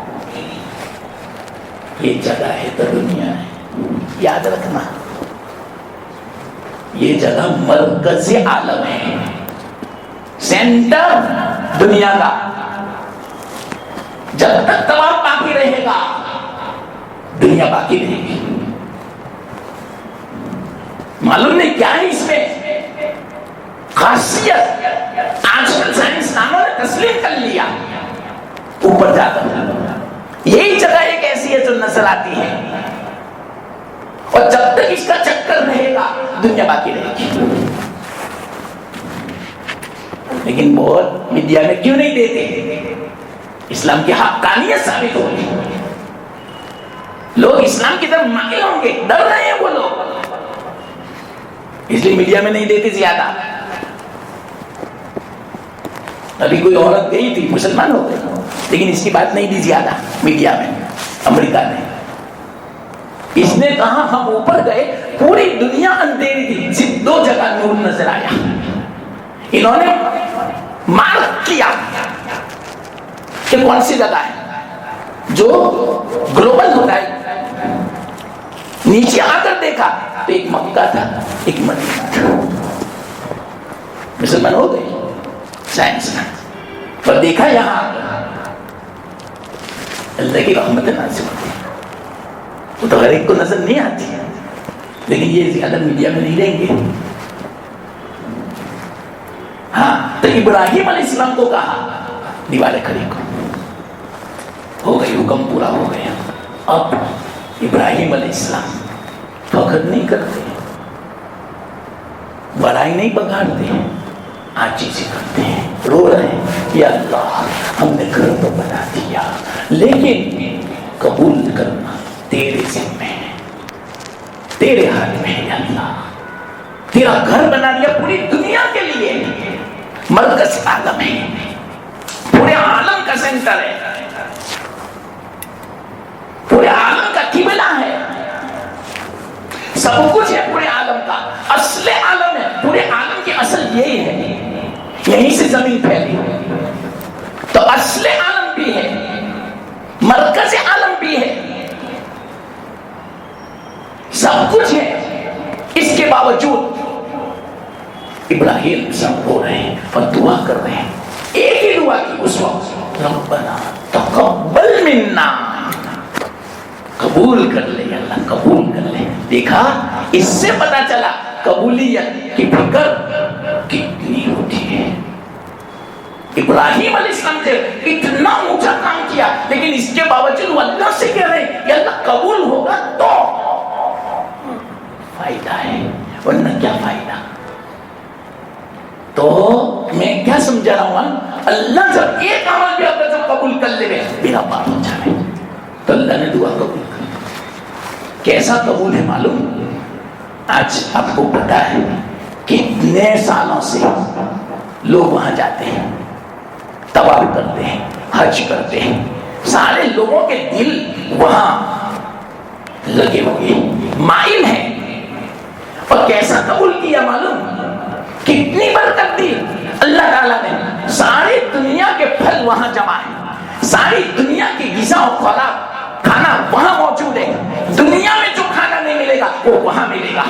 یہ جگہ ہے تو دنیا ہے، یاد رکھنا یہ جگہ مرکز عالم ہے، سینٹر دنیا کا۔ جب تک طواف باقی رہے گا دنیا باقی رہے گی۔ معلوم نہیں کیا ہے اس میں خاصیت، آج کل سائنسدانوں نے تسلیم کر لیا، اوپر جاتا یہی جگہ ایک ایسی ہے جو نظر آتی ہے، اور جب تک اس کا چکر رہے گا دنیا باقی رہے گی۔ لیکن بہت میڈیا میں کیوں نہیں دیتے؟ اسلام کی حقانیت ثابت ہوگی، لوگ اسلام کی طرف مائل ہوں گے، ڈر رہے ہیں وہ لوگ، اس لیے میڈیا میں نہیں دیتے زیادہ۔ ابھی کوئی عورت گئی تھی، مسلمان ہو گئی، لیکن اس کی بات نہیں دی زیادہ میڈیا میں، امریکہ نے۔ اس نے کہا ہم اوپر گئے، پوری دنیا اندھیری تھی، صرف 2 جگہ نور نظر آیا۔ انہوں نے مارک کیا کہ کون سی جگہ ہے جو گلوبل ہوتا ہے، نیچے آ کر دیکھا تو ایک مکہ تھا، ایک مدینہ تھا۔ مسلمان ہو گئی سائنس میں، پر دیکھا یہاں اللہ کی رحمت نازل ہوتی ہے، وہ تو ہر ایک کو نظر نہیں آتی ہے، لیکن یہ زیادہ میڈیا میں نہیں رہیں گے۔ ہاں تو ابراہیم علیہ السلام کو کہا دیواریں کھڑی کو، ہو گئی، حکم پورا ہو گیا۔ اب ابراہیم علیہ السلام فخر نہیں کرتے، بڑائی نہیں بگاڑتے، عاجزی کرتے ہیں، رو رہے ہیں یا اللہ ہم نے گھر تو بنا دیا لیکن قبول کرنا تیرے ذمہ ہے، تیرے ہاتھ میں ہے اللہ، تیرا گھر بنا دیا پوری دنیا کے لیے، مرکز عالم ہے، پورے عالم کا سینٹر ہے، پورے عالم کا قبلہ ہے، سب کچھ ہے پورے عالم کا، اصل عالم ہے، پورے عالم کی اصل یہی ہے، یہیں سے زمین پھیلی، تو اصل عالم بھی ہے، مرکز عالم بھی ہے، سب کچھ ہے، اس کے باوجود ابراہیم سب رو رہے ہیں اور دعا کر رہے ہیں، ایک ہی دعا کی اس وقت، ربنا تقبل منا، قبول کر لے اللہ، قبول کر لے۔ دیکھا اس سے پتا چلا قبولیت کی فکر کتنی ہوتی ہے۔ ابراہیم علیہ السلام نے اتنا اونچا کام کیا لیکن اس کے باوجود وہ اللہ سے کہہ رہے ہیں کہ اللہ قبول ہوگا تو فائدہ ہے، ورنہ کیا فائدہ۔ تو میں کیا سمجھا رہا ہوں، اللہ جب ایک عمل بھی آپ جب قبول کر لے میرا بات ہو جائے تو اللہ نے دعا قبول کر لی۔ کیسا قبول ہے معلوم؟ آج آپ کو پتا ہے کتنے سالوں سے لوگ وہاں جاتے ہیں، طواف کرتے ہیں، حج کرتے ہیں، سارے لوگوں کے دل وہاں لگے ہوئے مائل ہیں، اور کیسا قبول کیا معلوم؟ کتنی برکت دی اللہ تعالیٰ نے. ساری دنیا کے پھل وہاں جمع ہے, ساری دنیا کی غذا و خوراک کھانا وہاں موجود ہے. دنیا میں جو کھانا نہیں ملے گا وہ وہاں ملے گا.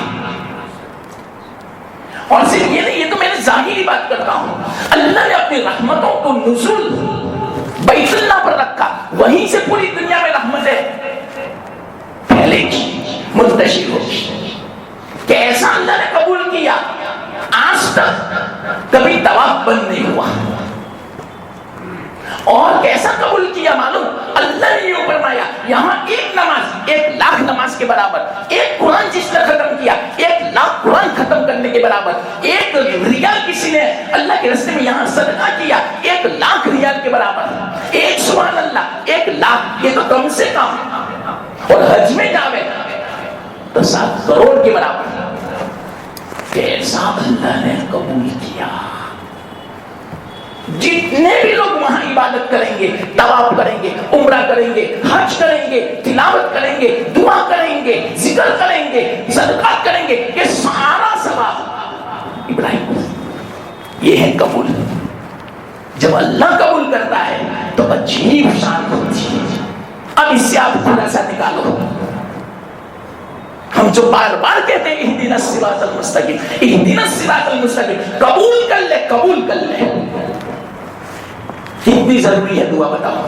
اور صرف یہ نہیں, یہ تو میں نے ظاہری بات کرتا ہوں. اللہ نے اپنی رحمتوں کو نزول بیت اللہ پر رکھا, وہیں سے پوری دنیا میں رحمتیں پھیلے گی, منتشر ہوگی. کیسا اللہ نے قبول کیا, آج تک کبھی طواف بند نہیں ہوا. اور کیسا قبول کیا معلوم, اللہ نے یہ فرمایا یہاں ایک نماز 1,00,000 نماز کے برابر, ایک قرآن جس نے ختم کیا 1,00,000 قرآن ختم کرنے کے برابر, ایک ریال کسی نے اللہ کے راستے میں یہاں صدقہ کیا 1,00,000 ریال کے برابر, ایک سبحان اللہ 1,00,000, یہ تو کم سے کم. اور حج میں جاوے تو 7 کروڑ کے برابر. کیسا اللہ نے قبول کیا. جتنے بھی لوگ وہاں عبادت کریں گے, طواف کریں گے, عمرہ کریں گے, حج کریں گے, تلاوت کریں گے, دعا کریں گے, ذکر کریں گے, صدقات کریں گے, یہ سارا ثواب ابراہیم. یہ ہے قبول. جب اللہ قبول کرتا ہے تو عجیب شان ہوتی ہے. اب اس سے آپ خلاصہ نکالو. ہم جو بار بار کہتے ہیں اہدنا الصراط المستقیم, اہدنا الصراط المستقیم, قبول کر لے, قبول کر لے. کتنی ضروری ہے دعا بتاؤ.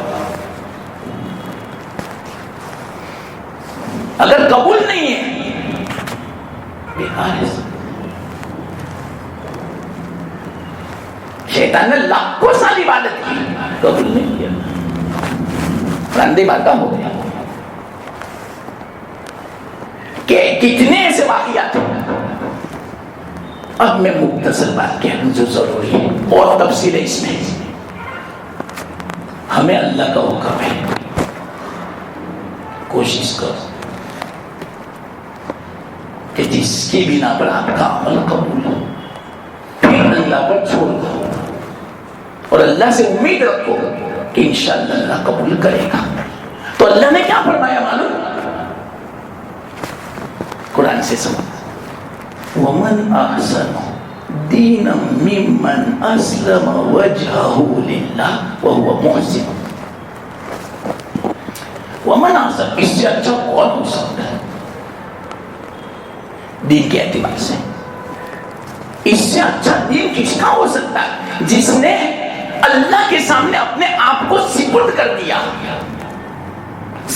اگر قبول نہیں ہے بیکار ہے. شیطان نے لاکھوں سال عبادت کی, قبول نہیں کیا, رندے بات ہو گیا. کہ کتنے ایسے واقعات ہیں. اب میں مختصر بات کہہ دوں جو ضروری ہے, اور تفصیل ہے اس میں. ہمیں اللہ کا حکم ہے, کوشش کرو کہ جس کی بنا پر آپ کا عمل قبول ہو, پھر اللہ پر چھوڑ دو اور اللہ سے امید رکھو کہ انشاءاللہ اللہ قبول کرے گا. تو اللہ نے کیا فرمایا معلوم, قرآن سے سمجھ, وَمَنْ أَحْسَنُ دِينًا مِّمَّنْ أَسْلَمَ وَجْهَهُ لِلَّهِ وَهُوَ مُحْسِنٌ. وَمَنْ أَحْسَنُ, اس سے اچھا کون ہو سکتا ہے دین کے اعتبار سے؟ اس سے اچھا دین کس کا ہو سکتا ہے جس نے اللہ کے سامنے اپنے آپ کو سپرد کر دیا,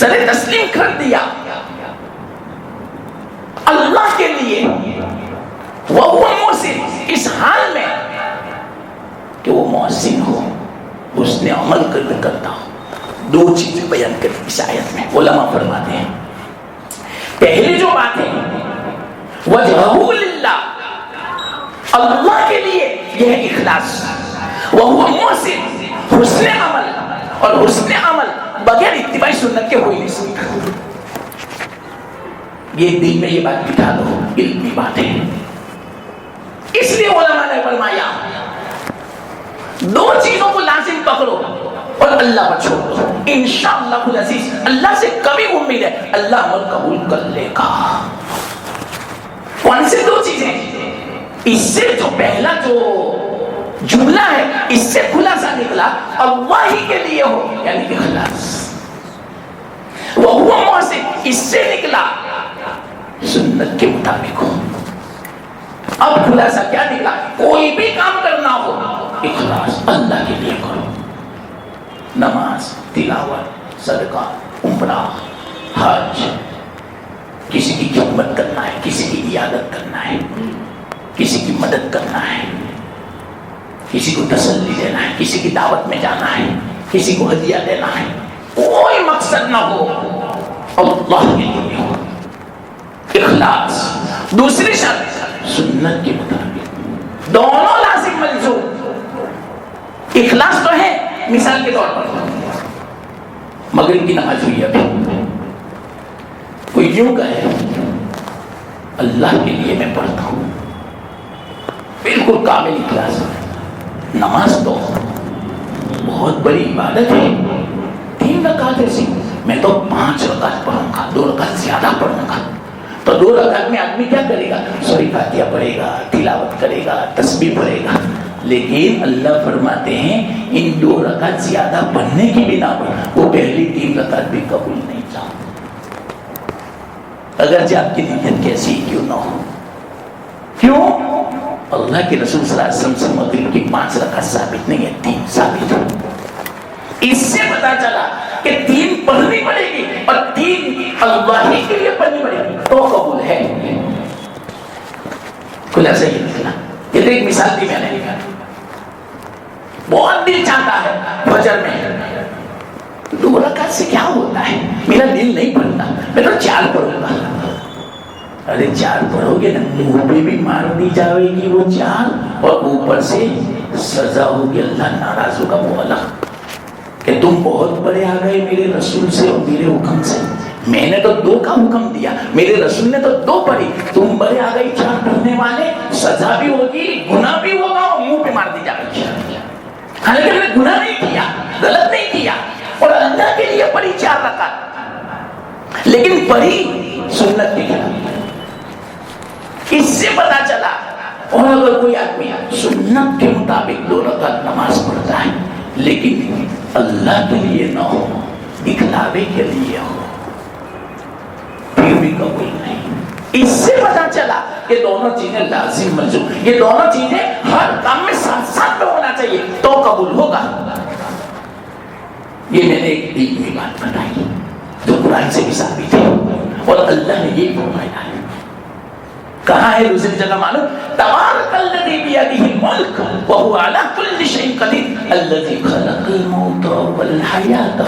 سر تسلیم کر دیا اللہ کے لیے. وہ محسن, اس حال میں کہ وہ محسن ہو, اس نے عمل کرتا ہو. 2 چیزیں بیان کریں اس آیت میں, علماء فرماتے ہیں. پہلی جو بات ہے وجہہ للہ, اللہ کے لیے, یہ ہے اخلاص. وہ محسن, حسن عمل, اور حسن عمل بغیر اتباع سنت کے ہو ہی نہیں سکتا. یہ دل میں یہ بات بٹھا دو, علمی بات ہے. اس لیے علماء نے فرمایا 2 چیزوں کو لازم پکڑو اور اللہ پر چھوڑ دو, انشاءاللہ العزیز. اللہ سے کبھی امید ہے اللہ عمل قبول کر لے گا. کون سے 2 چیزیں؟ اس سے جو پہلا جو جملہ ہے اس سے خلاصہ نکلا اللہ ہی کے لیے ہو, یعنی اخلاص. وہ محسن, اس سے نکلا سنت کے مطابق ہو. اب خلاصہ کیا نکلا, کوئی بھی کام کرنا ہو اخلاص اللہ کے لیے کرو. نماز, تلاوت, صدقہ, عمرہ, حج, کسی کی خدمت کرنا ہے, کسی کی عیادت کرنا ہے, کسی کی مدد کرنا ہے, کسی کو تسلی دینا ہے, کسی کی دعوت میں جانا ہے, کسی کو ہدیہ دینا ہے, کوئی مقصد نہ ہو اللہ کے لیے ہو, اخلاص. دوسری شرط سنت کے مطابق, دونوں لازم ملزوم. اخلاص تو ہے, مثال کے طور پر مغرب کی نماز ہوئی, ابھی کوئی یوں کہے اللہ کے لیے میں پڑھتا ہوں, بالکل کامل اخلاص. نماز تو بہت بڑی عبادت ہے, 3 رکعت ایسی, میں تو 5 رکعت پڑھوں گا, 2 رکعت زیادہ پڑھوں گا. تو 2 رکعت میں آدمی کیا کرے گا؟ سورہ فاتحہ پڑھے گا، تلاوت کرے گا، تسبیح پڑھے گا. لیکن اللہ فرماتے ہیں ان 2 رکعت زیادہ پڑھنے کی بنا پر وہ پہلی 3 رکعت بھی قبول نہیں جاؤ، اگرچہ آپ کی نیت کیسی کیوں نہ ہو. کیوں؟ اللہ کے رسول صلی اللہ علیہ وسلم سے مغرب کی 5 رکعت ثابت نہیں ہے، 3 ثابت ہے. اس سے پتا چلا کہ 3 پڑھنی پڑے گی اور 3 اللہ ہی کے لیے پڑھنی پڑے گی تو قبول ہے. خلاصہ یہ نکلا. یہ تو ایک مثال دی میں نے. بہت دل چاہتا ہے فجر میں 2 رکعت سے کیا ہوتا ہے، میرا دل نہیں پڑھتا، میں تو 4 پڑھوں گا. ارے 4 پڑھو گے نا، منہ پہ بھی مار دی جائے گی وہ 4 اور اوپر سے سزا ہوگی، اللہ ناراض ہوگا. مولا کہ تم بہت بڑے آ گئے میرے رسول سے اور میرے حکم سے. میں نے تو 2 کا حکم دیا، میرے رسول نے تو 2 پڑھی، تم بڑے آ گئے 4 پڑھنے والے. سزا بھی ہوگی، گناہ بھی ہوگا اور منہ پہ مار دی جائے گی. حالانکہ میں نے گناہ نہیں کیا، غلط نہیں کیا اور اللہ کے لیے پڑھی 4 رکعت، لیکن پڑھی سنت کے خلاف. اس سے پتا چلا. اور اگر کوئی آدمی سنت کے مطابق 2 رکعت نماز پڑھتا ہے لیکن اللہ کے لیے نہ ہو، دکھلاوے کے لیے ہو، پھر بھی قبول نہیں. اس سے پتا چلا کہ دونوں چیزیں لازم ملزوم، یہ دونوں چیزیں ہر کام میں ساتھ ساتھ میں ہونا چاہیے تو قبول ہوگا. یہ میں نے ایک علمی بات بتائی جو قرآن سے بھی ثابت ہے اور اللہ نے یہ فرمایا ہے. کہاں ہے دوسری جگہ معلوم؟ تبارک الذی بیدہ الملک وہو علی کل شیء قدیر الذی خلق الموت والحیات.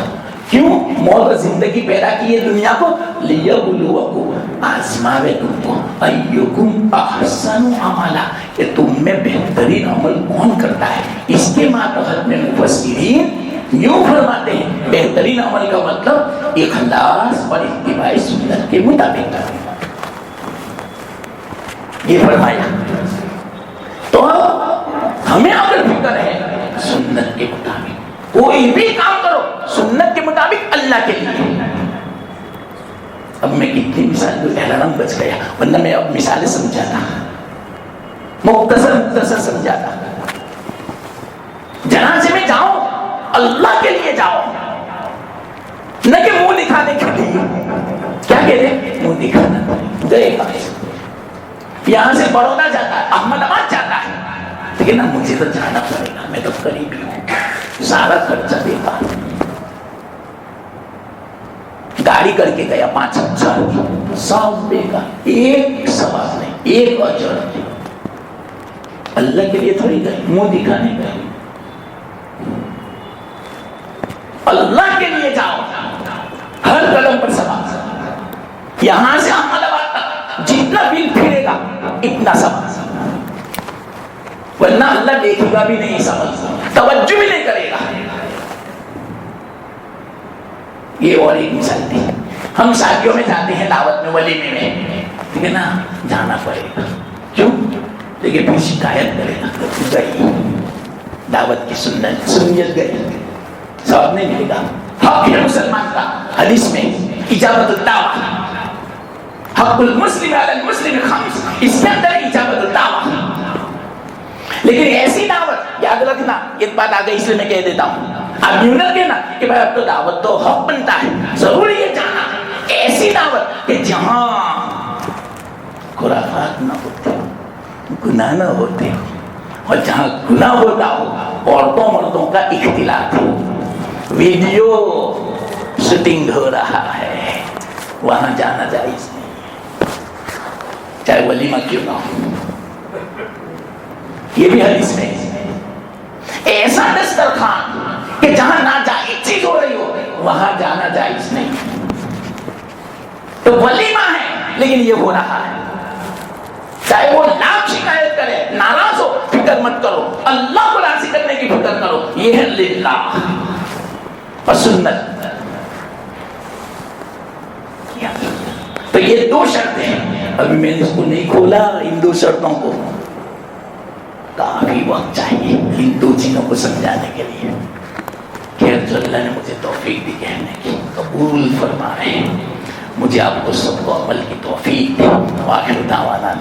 کیوں موت اور زندگی پیدا کی ہے دنیا کو؟ لیبلوکم، آزماوے تم کو، ایکم احسن عملا، کہ تم میں بہترین عمل کون کرتا ہے. اس کے ماتحت میں مفسرین یوں فرماتے ہیں بہترین عمل کا مطلب اخلاص اور اتباع سنت کے مطابق. یہ فرمایا. تو ہمیں اگر فکر ہے سنت کے مطابق کوئی بھی کام کرو، سنت کے مطابق اللہ کے لیے. اب میں کتنی مثال دوں، الارم بچ گیا ورنہ میں اب مثالیں سمجھاتا، مختصر سمجھاتا. جنازے میں جاؤ اللہ کے لیے جاؤ، نہ کہ منہ دکھانے کے لیے. کیا کہتے ہیں؟ منہ دکھانا. گئے گا یہاں سے بڑودا جاتا ہے، احمد آباد جاتا ہے، لیکن نا مجھے تو جانا پڑے گا، میں تو قریبی ہوں، سارا خرچہ دے گا. گاڑی کر کے گیا 5,000 کی، 100 دے گا، ایک ثواب نہیں، ایک اجر نہیں. اللہ کے لیے تھوڑی گئے، منہ دکھانے گئے. اللہ کے لیے جاؤ، ہر قدم پر ثواب. یہاں سے احمد آباد تک جتنا بل پھرے گا اتنا سمجھ، ورنہ اللہ دیکھے گا بھی نہیں، سمجھ توجہ بھی نہیں کرے گا. یہ اور ایک مثال تھی. ہم شادیوں میں جاتے ہیں، دعوت میں، ولیمے میں، ٹھیک ہے نا، جانا پڑے گا. کیوں؟ لیکن پھر شکایت کرے گا، گئی دعوت کی سنت گئی، ثواب نہیں ملے گا. حق ہے مسلمان کا، حدیث میں اجابت الدعوہ، حق المسلم علی المسلم خمس، اس کے اندر اجابت الدعوہ. لیکن ایسی دعوت یاد رکھنا، ایک بات آگے اس لیے میں کہہ دیتا ہوں، اب یوں نہ کہنا کہ بھائی اب تو دعوت تو حق بنتا ہے، ضروری ہے جانا. ایسی دعوت کہ جہاں خرافات نہ ہوتے، گناہ نہ ہوتے، اور جہاں گناہ ہوتا ہو، عورتوں مردوں کا اختلاط ہو، ویڈیو شوٹنگ ہو رہا ہے، وہاں جانا جائز نہیں، چاہے ولیمہ کیوں نہ ہو. یہ بھی حدیث میں ایسا دسترخوان کہ جہاں ناجائز چیز ہو رہی ہو وہاں جانا جائز نہیں. تو ولیمہ ہے لیکن یہ ہو رہا ہے، چاہے وہ لاکھ شکایت کرے، ناراض ہو، فکر مت کرو، اللہ کو راضی کرنے کی فکر کرو. یہ ہے للہ اور سنت. تو یہ 2 شرطیں ہیں. ابھی میں نے اس کو نہیں کھولا، ان 2 شرطوں کو کافی وقت چاہیے ان 2 چیزوں کو سمجھانے کے لیے. خیر جو اللہ نے مجھے توفیق دی کہنے کی، قبول فرما رہے ہیں. مجھے آپ کو سب کو عمل کی توفیق دے۔ وآخر دعوانا